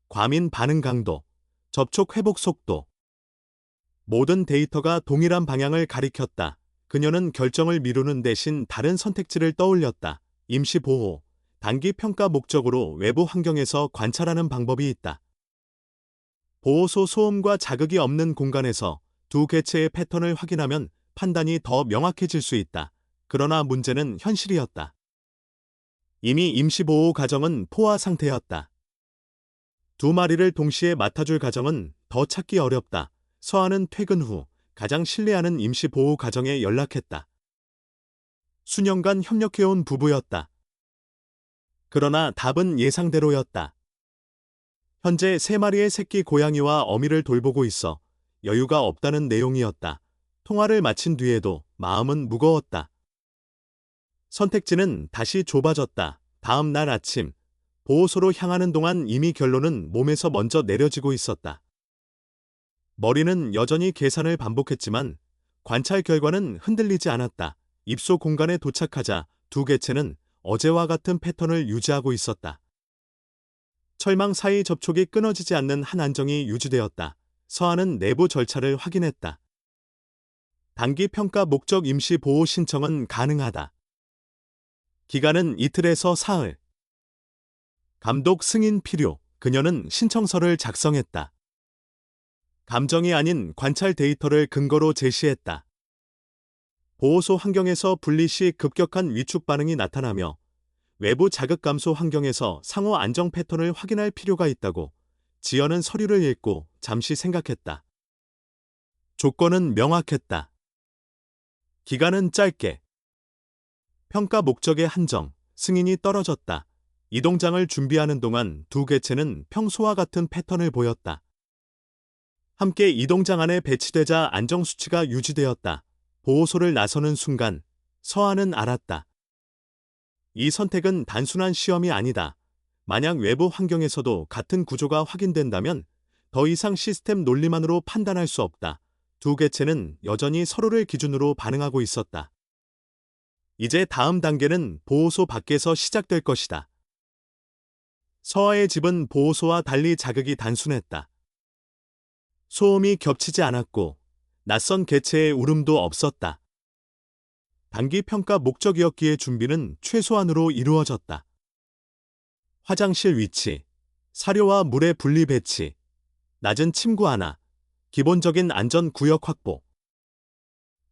과민 반응 강도, 접촉 회복 속도. 모든 데이터가 동일한 방향을 가리켰다. 그녀는 결정을 미루는 대신 다른 선택지를 떠올렸다. 임시 보호, 단기 평가 목적으로 외부 환경에서 관찰하는 방법이 있다. 보호소 소음과 자극이 없는 공간에서 두 개체의 패턴을 확인하면 판단이 더 명확해질 수 있다. 그러나 문제는 현실이었다. 이미 임시보호 가정은 포화 상태였다. 두 마리를 동시에 맡아줄 가정은 더 찾기 어렵다. 서아는 퇴근 후 가장 신뢰하는 임시보호 가정에 연락했다. 수년간 협력해온 부부였다. 그러나 답은 예상대로였다. 현재 3마리의 새끼 고양이와 어미를 돌보고 있어 여유가 없다는 내용이었다. 통화를 마친 뒤에도 마음은 무거웠다. 선택지는 다시 좁아졌다. 다음 날 아침, 보호소로 향하는 동안 이미 결론은 몸에서 먼저 내려지고 있었다. 머리는 여전히 계산을 반복했지만 관찰 결과는 흔들리지 않았다. 입소 공간에 도착하자 두 개체는 어제와 같은 패턴을 유지하고 있었다. 철망 사이 접촉이 끊어지지 않는 한 안정이 유지되었다. 서아는 내부 절차를 확인했다. 단기 평가 목적 임시 보호 신청은 가능하다. 기간은 이틀에서 사흘. 감독 승인 필요. 그녀는 신청서를 작성했다. 감정이 아닌 관찰 데이터를 근거로 제시했다. 보호소 환경에서 분리 시 급격한 위축 반응이 나타나며 외부 자극 감소 환경에서 상호 안정 패턴을 확인할 필요가 있다고 지연은 서류를 읽고 잠시 생각했다. 조건은 명확했다. 기간은 짧게. 평가 목적의 한정, 승인이 떨어졌다. 이동장을 준비하는 동안 두 개체는 평소와 같은 패턴을 보였다. 함께 이동장 안에 배치되자 안정 수치가 유지되었다. 보호소를 나서는 순간 서아는 알았다. 이 선택은 단순한 시험이 아니다. 만약 외부 환경에서도 같은 구조가 확인된다면 더 이상 시스템 논리만으로 판단할 수 없다. 두 개체는 여전히 서로를 기준으로 반응하고 있었다. 이제 다음 단계는 보호소 밖에서 시작될 것이다. 서아의 집은 보호소와 달리 자극이 단순했다. 소음이 겹치지 않았고 낯선 개체의 울음도 없었다. 단기 평가 목적이었기에 준비는 최소한으로 이루어졌다. 화장실 위치, 사료와 물의 분리 배치, 낮은 침구 하나, 기본적인 안전 구역 확보.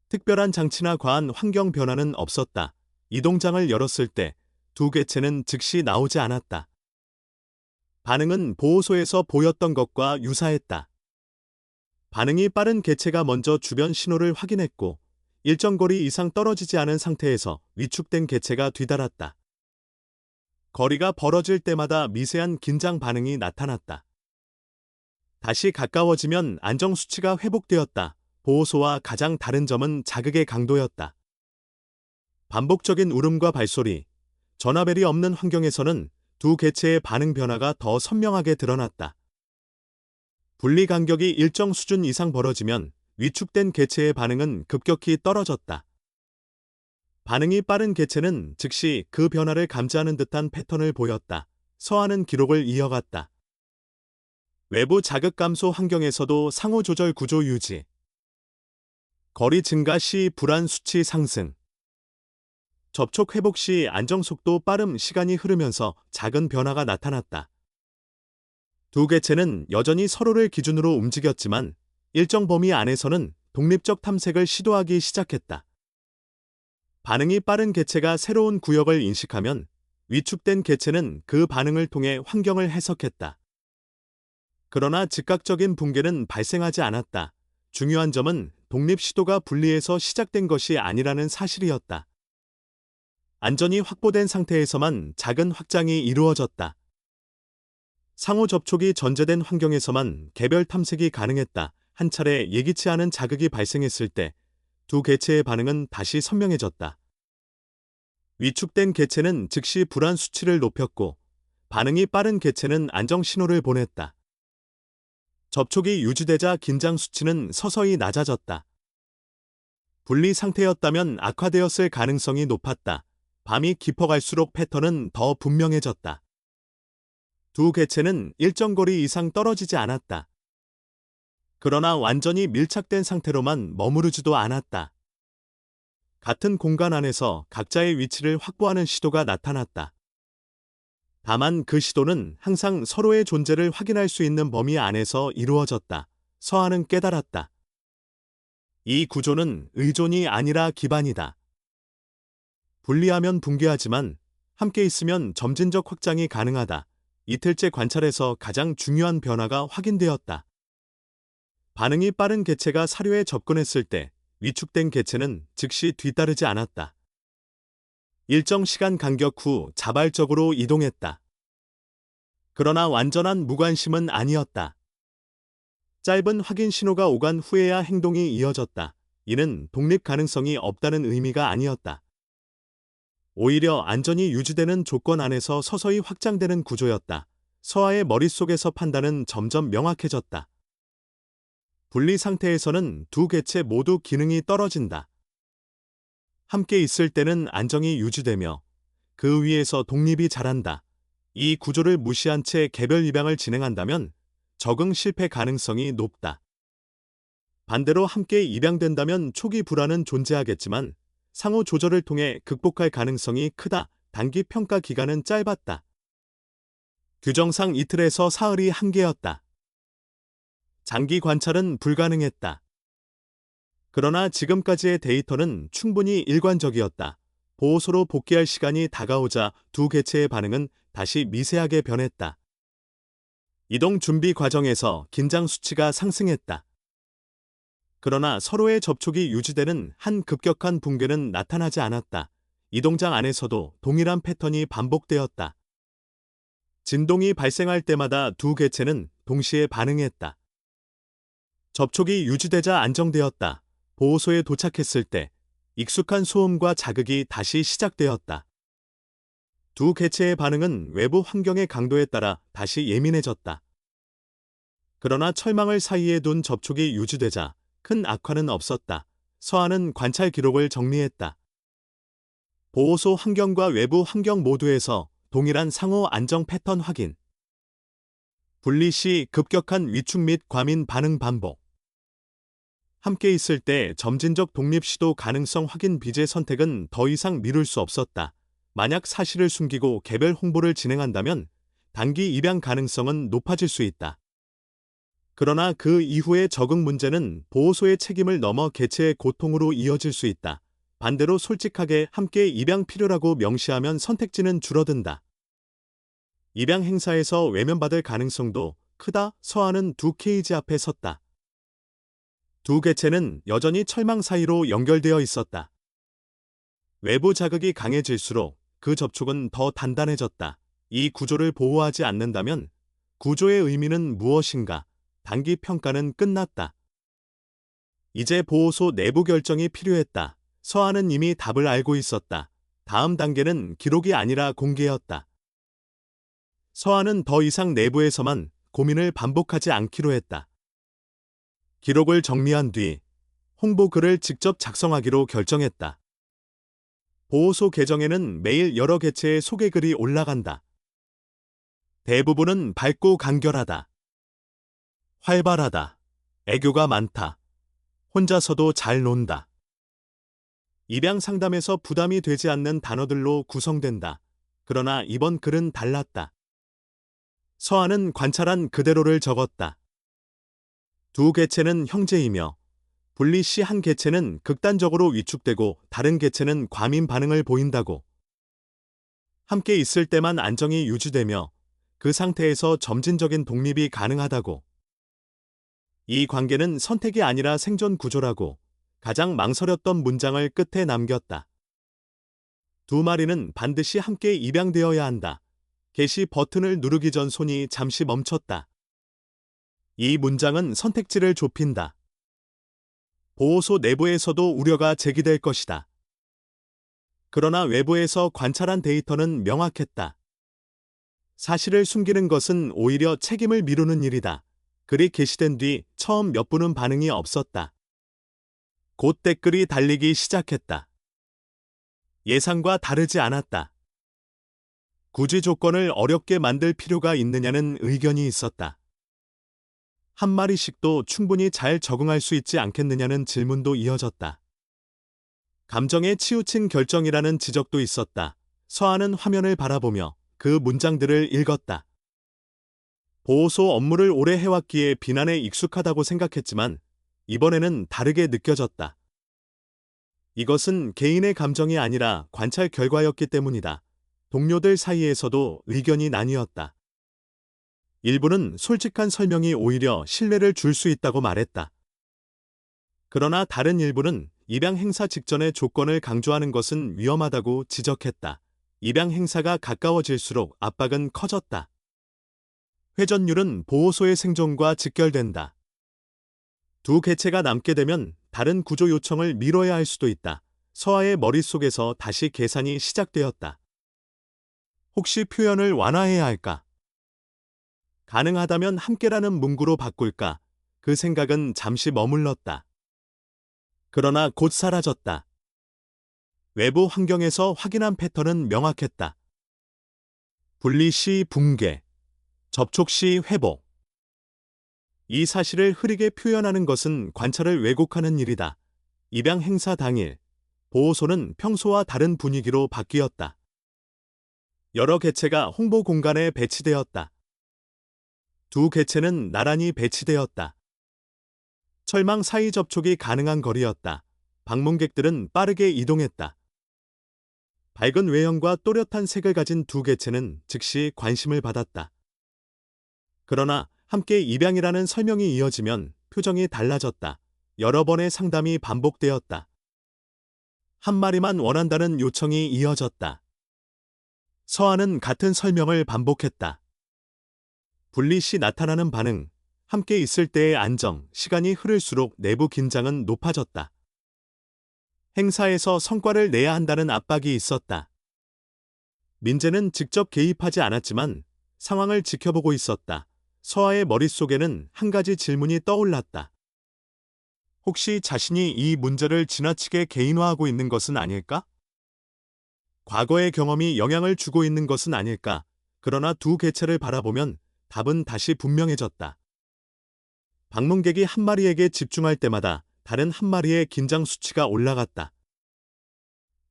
특별한 장치나 과한 환경 변화는 없었다. 이동장을 열었을 때 두 개체는 즉시 나오지 않았다. 반응은 보호소에서 보였던 것과 유사했다. 반응이 빠른 개체가 먼저 주변 신호를 확인했고 일정 거리 이상 떨어지지 않은 상태에서 위축된 개체가 뒤따랐다. 거리가 벌어질 때마다 미세한 긴장 반응이 나타났다. 다시 가까워지면 안정 수치가 회복되었다. 보호소와 가장 다른 점은 자극의 강도였다. 반복적인 울음과 발소리, 전화벨이 없는 환경에서는 두 개체의 반응 변화가 더 선명하게 드러났다. 분리 간격이 일정 수준 이상 벌어지면 위축된 개체의 반응은 급격히 떨어졌다. 반응이 빠른 개체는 즉시 그 변화를 감지하는 듯한 패턴을 보였다. 서하는 기록을 이어갔다. 외부 자극 감소 환경에서도 상호 조절 구조 유지. 거리 증가 시 불안 수치 상승. 접촉 회복 시 안정 속도 빠름 시간이 흐르면서 작은 변화가 나타났다. 두 개체는 여전히 서로를 기준으로 움직였지만 일정 범위 안에서는 독립적 탐색을 시도하기 시작했다. 반응이 빠른 개체가 새로운 구역을 인식하면 위축된 개체는 그 반응을 통해 환경을 해석했다. 그러나 즉각적인 붕괴는 발생하지 않았다. 중요한 점은 독립 시도가 분리해서 시작된 것이 아니라는 사실이었다. 안전이 확보된 상태에서만 작은 확장이 이루어졌다. 상호 접촉이 전제된 환경에서만 개별 탐색이 가능했다. 한 차례 예기치 않은 자극이 발생했을 때 두 개체의 반응은 다시 선명해졌다. 위축된 개체는 즉시 불안 수치를 높였고 반응이 빠른 개체는 안정 신호를 보냈다. 접촉이 유지되자 긴장 수치는 서서히 낮아졌다. 분리 상태였다면 악화되었을 가능성이 높았다. 밤이 깊어갈수록 패턴은 더 분명해졌다. 두 개체는 일정 거리 이상 떨어지지 않았다. 그러나 완전히 밀착된 상태로만 머무르지도 않았다. 같은 공간 안에서 각자의 위치를 확보하는 시도가 나타났다. 다만 그 시도는 항상 서로의 존재를 확인할 수 있는 범위 안에서 이루어졌다. 서하는 깨달았다. 이 구조는 의존이 아니라 기반이다. 분리하면 붕괴하지만 함께 있으면 점진적 확장이 가능하다. 이틀째 관찰에서 가장 중요한 변화가 확인되었다. 반응이 빠른 개체가 사료에 접근했을 때 위축된 개체는 즉시 뒤따르지 않았다. 일정 시간 간격 후 자발적으로 이동했다. 그러나 완전한 무관심은 아니었다. 짧은 확인 신호가 오간 후에야 행동이 이어졌다. 이는 독립 가능성이 없다는 의미가 아니었다. 오히려 안전이 유지되는 조건 안에서 서서히 확장되는 구조였다. 서하의 머릿속에서 판단은 점점 명확해졌다. 분리 상태에서는 두 개체 모두 기능이 떨어진다. 함께 있을 때는 안정이 유지되며 그 위에서 독립이 자란다. 이 구조를 무시한 채 개별 입양을 진행한다면 적응 실패 가능성이 높다. 반대로 함께 입양된다면 초기 불안은 존재하겠지만 상호 조절을 통해 극복할 가능성이 크다. 단기 평가 기간은 짧았다. 규정상 이틀에서 사흘이 한계였다. 장기 관찰은 불가능했다. 그러나 지금까지의 데이터는 충분히 일관적이었다. 보호소로 복귀할 시간이 다가오자 두 개체의 반응은 다시 미세하게 변했다. 이동 준비 과정에서 긴장 수치가 상승했다. 그러나 서로의 접촉이 유지되는 한 급격한 붕괴는 나타나지 않았다. 이동장 안에서도 동일한 패턴이 반복되었다. 진동이 발생할 때마다 두 개체는 동시에 반응했다. 접촉이 유지되자 안정되었다. 보호소에 도착했을 때 익숙한 소음과 자극이 다시 시작되었다. 두 개체의 반응은 외부 환경의 강도에 따라 다시 예민해졌다. 그러나 철망을 사이에 둔 접촉이 유지되자 큰 악화는 없었다. 서하는 관찰 기록을 정리했다. 보호소 환경과 외부 환경 모두에서 동일한 상호 안정 패턴 확인. 분리 시 급격한 위축 및 과민 반응 반복. 함께 있을 때 점진적 독립 시도 가능성 확인 비제 선택은 더 이상 미룰 수 없었다. 만약 사실을 숨기고 개별 홍보를 진행한다면 단기 입양 가능성은 높아질 수 있다. 그러나 그 이후의 적응 문제는 보호소의 책임을 넘어 개체의 고통으로 이어질 수 있다. 반대로 솔직하게 함께 입양 필요라고 명시하면 선택지는 줄어든다. 입양 행사에서 외면받을 가능성도 크다. 서아는 두 케이지 앞에 섰다. 두 개체는 여전히 철망 사이로 연결되어 있었다. 외부 자극이 강해질수록 그 접촉은 더 단단해졌다. 이 구조를 보호하지 않는다면 구조의 의미는 무엇인가? 단기 평가는 끝났다. 이제 보호소 내부 결정이 필요했다. 서아는 이미 답을 알고 있었다. 다음 단계는 기록이 아니라 공개였다. 서아는 더 이상 내부에서만 고민을 반복하지 않기로 했다. 기록을 정리한 뒤 홍보 글을 직접 작성하기로 결정했다. 보호소 계정에는 매일 여러 개체의 소개글이 올라간다. 대부분은 밝고 간결하다. 활발하다. 애교가 많다. 혼자서도 잘 논다. 입양 상담에서 부담이 되지 않는 단어들로 구성된다. 그러나 이번 글은 달랐다. 서아는 관찰한 그대로를 적었다. 두 개체는 형제이며 분리 시 한 개체는 극단적으로 위축되고 다른 개체는 과민 반응을 보인다고. 함께 있을 때만 안정이 유지되며 그 상태에서 점진적인 독립이 가능하다고. 이 관계는 선택이 아니라 생존 구조라고 가장 망설였던 문장을 끝에 남겼다. 두 마리는 반드시 함께 입양되어야 한다. 게시 버튼을 누르기 전 손이 잠시 멈췄다. 이 문장은 선택지를 좁힌다. 보호소 내부에서도 우려가 제기될 것이다. 그러나 외부에서 관찰한 데이터는 명확했다. 사실을 숨기는 것은 오히려 책임을 미루는 일이다. 글이 게시된 뒤 처음 몇 분은 반응이 없었다. 곧 댓글이 달리기 시작했다. 예상과 다르지 않았다. 굳이 조건을 어렵게 만들 필요가 있느냐는 의견이 있었다. 한 마리씩도 충분히 잘 적응할 수 있지 않겠느냐는 질문도 이어졌다. 감정에 치우친 결정이라는 지적도 있었다. 서아는 화면을 바라보며 그 문장들을 읽었다. 보호소 업무를 오래 해왔기에 비난에 익숙하다고 생각했지만 이번에는 다르게 느껴졌다. 이것은 개인의 감정이 아니라 관찰 결과였기 때문이다. 동료들 사이에서도 의견이 나뉘었다. 일부는 솔직한 설명이 오히려 신뢰를 줄 수 있다고 말했다. 그러나 다른 일부는 입양 행사 직전의 조건을 강조하는 것은 위험하다고 지적했다. 입양 행사가 가까워질수록 압박은 커졌다. 회전율은 보호소의 생존과 직결된다. 두 개체가 남게 되면 다른 구조 요청을 미뤄야 할 수도 있다. 서아의 머릿속에서 다시 계산이 시작되었다. 혹시 표현을 완화해야 할까? 가능하다면 함께라는 문구로 바꿀까? 그 생각은 잠시 머물렀다. 그러나 곧 사라졌다. 외부 환경에서 확인한 패턴은 명확했다. 분리 시 붕괴, 접촉 시 회복. 이 사실을 흐리게 표현하는 것은 관찰을 왜곡하는 일이다. 입양 행사 당일, 보호소는 평소와 다른 분위기로 바뀌었다. 여러 개체가 홍보 공간에 배치되었다. 두 개체는 나란히 배치되었다. 철망 사이 접촉이 가능한 거리였다. 방문객들은 빠르게 이동했다. 밝은 외형과 또렷한 색을 가진 두 개체는 즉시 관심을 받았다. 그러나 함께 입양이라는 설명이 이어지면 표정이 달라졌다. 여러 번의 상담이 반복되었다. 한 마리만 원한다는 요청이 이어졌다. 서아는 같은 설명을 반복했다. 분리 시 나타나는 반응, 함께 있을 때의 안정, 시간이 흐를수록 내부 긴장은 높아졌다. 행사에서 성과를 내야 한다는 압박이 있었다. 민재는 직접 개입하지 않았지만 상황을 지켜보고 있었다. 서아의 머릿속에는 한 가지 질문이 떠올랐다. 혹시 자신이 이 문제를 지나치게 개인화하고 있는 것은 아닐까? 과거의 경험이 영향을 주고 있는 것은 아닐까? 그러나 두 개체를 바라보면 답은 다시 분명해졌다. 방문객이 한 마리에게 집중할 때마다 다른 한 마리의 긴장 수치가 올라갔다.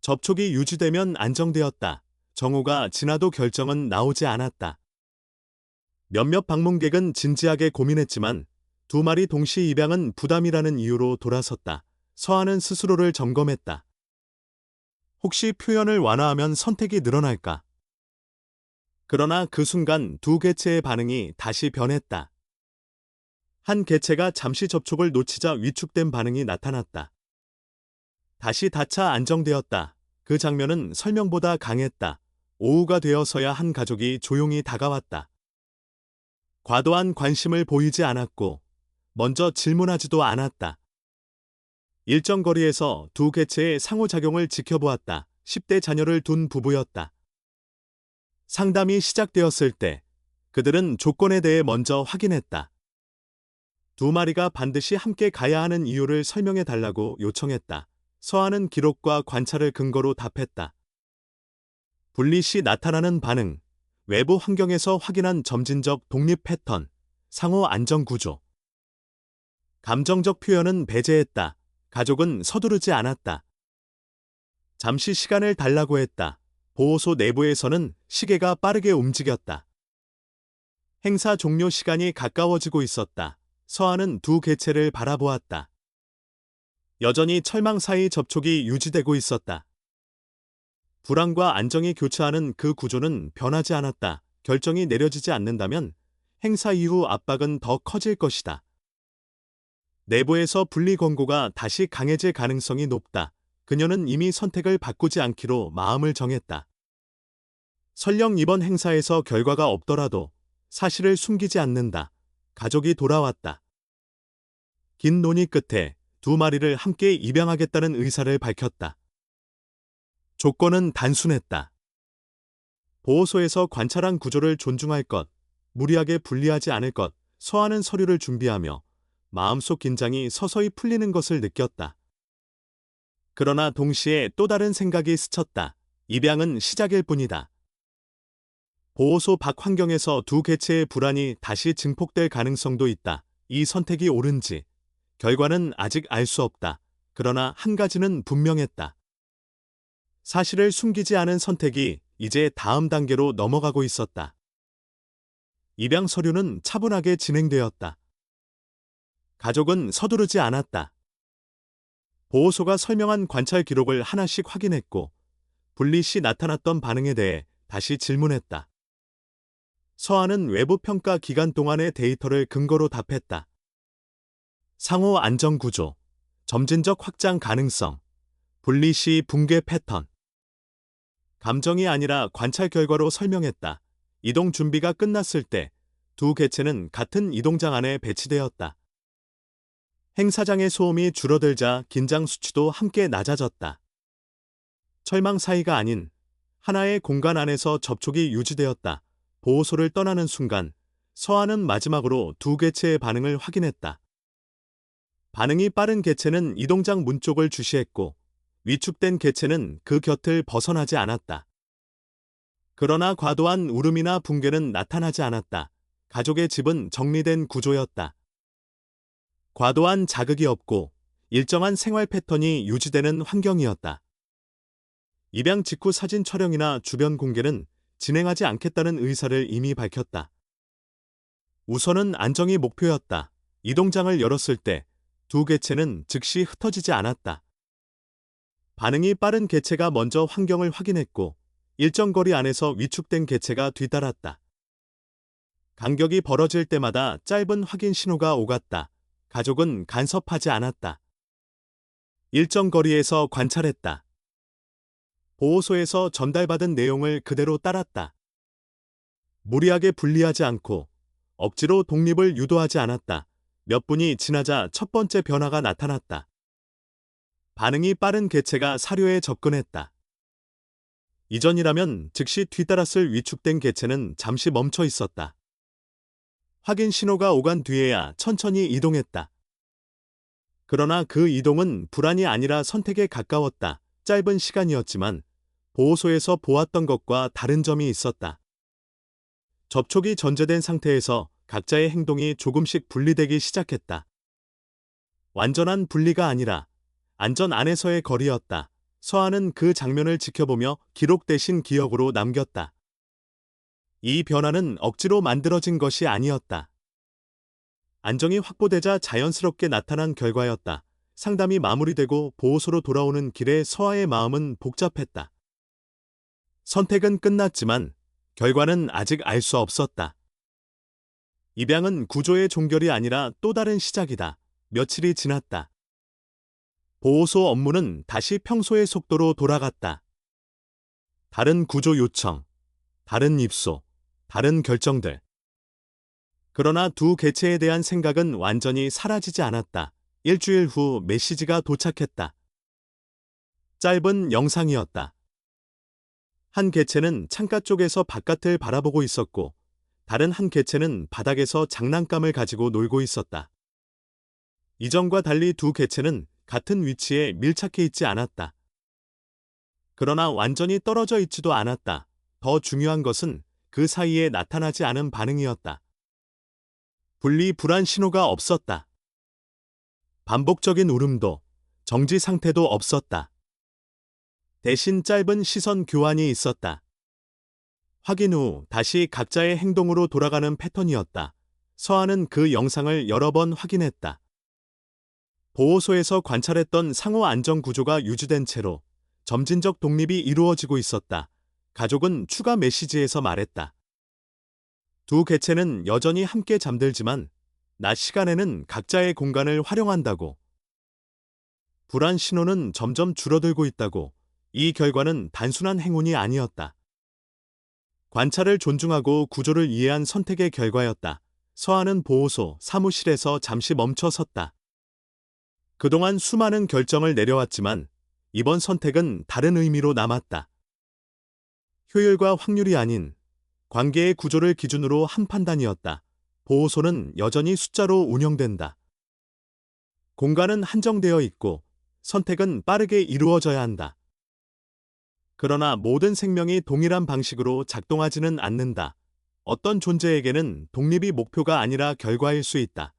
접촉이 유지되면 안정되었다. 정오가 지나도 결정은 나오지 않았다. 몇몇 방문객은 진지하게 고민했지만 두 마리 동시 입양은 부담이라는 이유로 돌아섰다. 서한은 스스로를 점검했다. 혹시 표현을 완화하면 선택이 늘어날까? 그러나 그 순간 두 개체의 반응이 다시 변했다. 한 개체가 잠시 접촉을 놓치자 위축된 반응이 나타났다. 다시 닫혀 안정되었다. 그 장면은 설명보다 강했다. 오후가 되어서야 한 가족이 조용히 다가왔다. 과도한 관심을 보이지 않았고 먼저 질문하지도 않았다. 일정 거리에서 두 개체의 상호작용을 지켜보았다. 10대 자녀를 둔 부부였다. 상담이 시작되었을 때 그들은 조건에 대해 먼저 확인했다. 두 마리가 반드시 함께 가야 하는 이유를 설명해 달라고 요청했다. 서한은 기록과 관찰을 근거로 답했다. 분리 시 나타나는 반응, 외부 환경에서 확인한 점진적 독립 패턴, 상호 안정 구조. 감정적 표현은 배제했다. 가족은 서두르지 않았다. 잠시 시간을 달라고 했다. 보호소 내부에서는 시계가 빠르게 움직였다. 행사 종료 시간이 가까워지고 있었다. 서한은 두 개체를 바라보았다. 여전히 철망 사이 접촉이 유지되고 있었다. 불안과 안정이 교차하는 그 구조는 변하지 않았다. 결정이 내려지지 않는다면 행사 이후 압박은 더 커질 것이다. 내부에서 분리 권고가 다시 강해질 가능성이 높다. 그녀는 이미 선택을 바꾸지 않기로 마음을 정했다. 설령 이번 행사에서 결과가 없더라도 사실을 숨기지 않는다. 가족이 돌아왔다. 긴 논의 끝에 두 마리를 함께 입양하겠다는 의사를 밝혔다. 조건은 단순했다. 보호소에서 관찰한 구조를 존중할 것, 무리하게 분리하지 않을 것, 서하는 서류를 준비하며 마음속 긴장이 서서히 풀리는 것을 느꼈다. 그러나 동시에 또 다른 생각이 스쳤다. 입양은 시작일 뿐이다. 보호소 밖 환경에서 두 개체의 불안이 다시 증폭될 가능성도 있다. 이 선택이 옳은지 결과는 아직 알 수 없다. 그러나 한 가지는 분명했다. 사실을 숨기지 않은 선택이 이제 다음 단계로 넘어가고 있었다. 입양 서류는 차분하게 진행되었다. 가족은 서두르지 않았다. 보호소가 설명한 관찰 기록을 하나씩 확인했고 분리 시 나타났던 반응에 대해 다시 질문했다. 서한은 외부 평가 기간 동안의 데이터를 근거로 답했다. 상호 안정 구조, 점진적 확장 가능성, 분리 시 붕괴 패턴. 감정이 아니라 관찰 결과로 설명했다. 이동 준비가 끝났을 때 두 개체는 같은 이동장 안에 배치되었다. 행사장의 소음이 줄어들자 긴장 수치도 함께 낮아졌다. 철망 사이가 아닌 하나의 공간 안에서 접촉이 유지되었다. 보호소를 떠나는 순간 서한은 마지막으로 두 개체의 반응을 확인했다. 반응이 빠른 개체는 이동장 문 쪽을 주시했고 위축된 개체는 그 곁을 벗어나지 않았다. 그러나 과도한 울음이나 붕괴는 나타나지 않았다. 가족의 집은 정리된 구조였다. 과도한 자극이 없고 일정한 생활 패턴이 유지되는 환경이었다. 입양 직후 사진 촬영이나 주변 공개는 진행하지 않겠다는 의사를 이미 밝혔다. 우선은 안정이 목표였다. 이동장을 열었을 때 두 개체는 즉시 흩어지지 않았다. 반응이 빠른 개체가 먼저 환경을 확인했고 일정 거리 안에서 위축된 개체가 뒤따랐다. 간격이 벌어질 때마다 짧은 확인 신호가 오갔다. 가족은 간섭하지 않았다. 일정 거리에서 관찰했다. 보호소에서 전달받은 내용을 그대로 따랐다. 무리하게 분리하지 않고 억지로 독립을 유도하지 않았다. 몇 분이 지나자 첫 번째 변화가 나타났다. 반응이 빠른 개체가 사료에 접근했다. 이전이라면 즉시 뒤따랐을 위축된 개체는 잠시 멈춰 있었다. 확인 신호가 오간 뒤에야 천천히 이동했다. 그러나 그 이동은 불안이 아니라 선택에 가까웠다. 짧은 시간이었지만 보호소에서 보았던 것과 다른 점이 있었다. 접촉이 전제된 상태에서 각자의 행동이 조금씩 분리되기 시작했다. 완전한 분리가 아니라 안전 안에서의 거리였다. 서한은 그 장면을 지켜보며 기록 대신 기억으로 남겼다. 이 변화는 억지로 만들어진 것이 아니었다. 안정이 확보되자 자연스럽게 나타난 결과였다. 상담이 마무리되고 보호소로 돌아오는 길에 서아의 마음은 복잡했다. 선택은 끝났지만 결과는 아직 알 수 없었다. 입양은 구조의 종결이 아니라 또 다른 시작이다. 며칠이 지났다. 보호소 업무는 다시 평소의 속도로 돌아갔다. 다른 구조 요청, 다른 입소, 다른 결정들. 그러나 두 개체에 대한 생각은 완전히 사라지지 않았다. 일주일 후 메시지가 도착했다. 짧은 영상이었다. 한 개체는 창가 쪽에서 바깥을 바라보고 있었고, 다른 한 개체는 바닥에서 장난감을 가지고 놀고 있었다. 이전과 달리 두 개체는 같은 위치에 밀착해 있지 않았다. 그러나 완전히 떨어져 있지도 않았다. 더 중요한 것은 그 사이에 나타나지 않은 반응이었다. 분리 불안 신호가 없었다. 반복적인 울음도, 정지 상태도 없었다. 대신 짧은 시선 교환이 있었다. 확인 후 다시 각자의 행동으로 돌아가는 패턴이었다. 서아는 그 영상을 여러 번 확인했다. 보호소에서 관찰했던 상호 안정 구조가 유지된 채로 점진적 독립이 이루어지고 있었다. 가족은 추가 메시지에서 말했다. 두 개체는 여전히 함께 잠들지만 낮 시간에는 각자의 공간을 활용한다고. 불안 신호는 점점 줄어들고 있다고. 이 결과는 단순한 행운이 아니었다. 관찰을 존중하고 구조를 이해한 선택의 결과였다. 서아는 보호소 사무실에서 잠시 멈춰 섰다. 그동안 수많은 결정을 내려왔지만 이번 선택은 다른 의미로 남았다. 효율과 확률이 아닌 관계의 구조를 기준으로 한 판단이었다. 보호소는 여전히 숫자로 운영된다. 공간은 한정되어 있고 선택은 빠르게 이루어져야 한다. 그러나 모든 생명이 동일한 방식으로 작동하지는 않는다. 어떤 존재에게는 독립이 목표가 아니라 결과일 수 있다.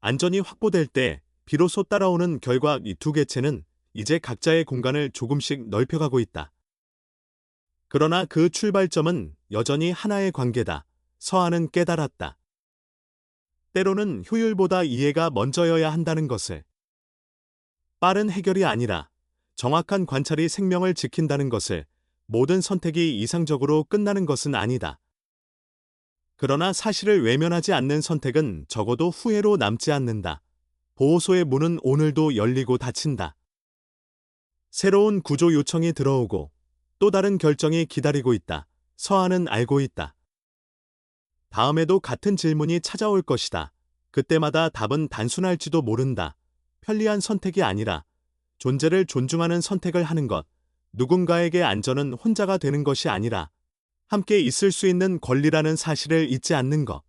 안전이 확보될 때 비로소 따라오는 결과. 이 두 개체는 이제 각자의 공간을 조금씩 넓혀가고 있다. 그러나 그 출발점은 여전히 하나의 관계다. 서아는 깨달았다. 때로는 효율보다 이해가 먼저여야 한다는 것을. 빠른 해결이 아니라 정확한 관찰이 생명을 지킨다는 것을. 모든 선택이 이상적으로 끝나는 것은 아니다. 그러나 사실을 외면하지 않는 선택은 적어도 후회로 남지 않는다. 보호소의 문은 오늘도 열리고 닫힌다. 새로운 구조 요청이 들어오고 또 다른 결정이 기다리고 있다. 서아는 알고 있다. 다음에도 같은 질문이 찾아올 것이다. 그때마다 답은 단순할지도 모른다. 편리한 선택이 아니라 존재를 존중하는 선택을 하는 것. 누군가에게 안전은 혼자가 되는 것이 아니라 함께 있을 수 있는 권리라는 사실을 잊지 않는 것.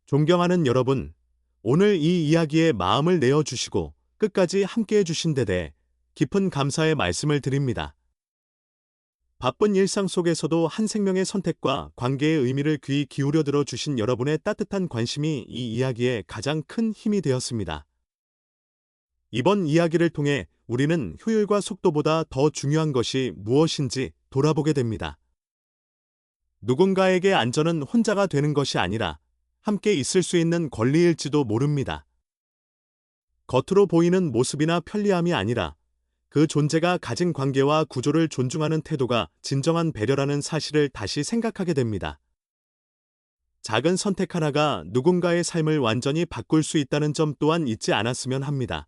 존경하는 여러분, 오늘 이 이야기에 마음을 내어주시고 끝까지 함께해 주신 데 대해 깊은 감사의 말씀을 드립니다. 바쁜 일상 속에서도 한 생명의 선택과 관계의 의미를 귀 기울여 들어 주신 여러분의 따뜻한 관심이 이 이야기에 가장 큰 힘이 되었습니다. 이번 이야기를 통해 우리는 효율과 속도보다 더 중요한 것이 무엇인지 돌아보게 됩니다. 누군가에게 안전은 혼자가 되는 것이 아니라 함께 있을 수 있는 권리일지도 모릅니다. 겉으로 보이는 모습이나 편리함이 아니라 그 존재가 가진 관계와 구조를 존중하는 태도가 진정한 배려라는 사실을 다시 생각하게 됩니다. 작은 선택 하나가 누군가의 삶을 완전히 바꿀 수 있다는 점 또한 잊지 않았으면 합니다.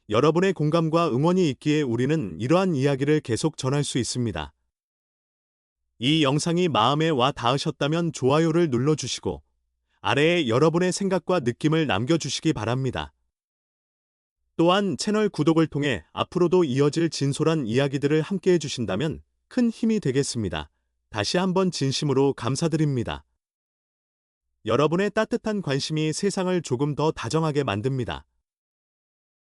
여러분의 공감과 응원이 있기에 우리는 이러한 이야기를 계속 전할 수 있습니다. 이 영상이 마음에 와 닿으셨다면 좋아요를 눌러주시고 아래에 여러분의 생각과 느낌을 남겨주시기 바랍니다. 또한 채널 구독을 통해 앞으로도 이어질 진솔한 이야기들을 함께해 주신다면 큰 힘이 되겠습니다. 다시 한번 진심으로 감사드립니다. 여러분의 따뜻한 관심이 세상을 조금 더 다정하게 만듭니다.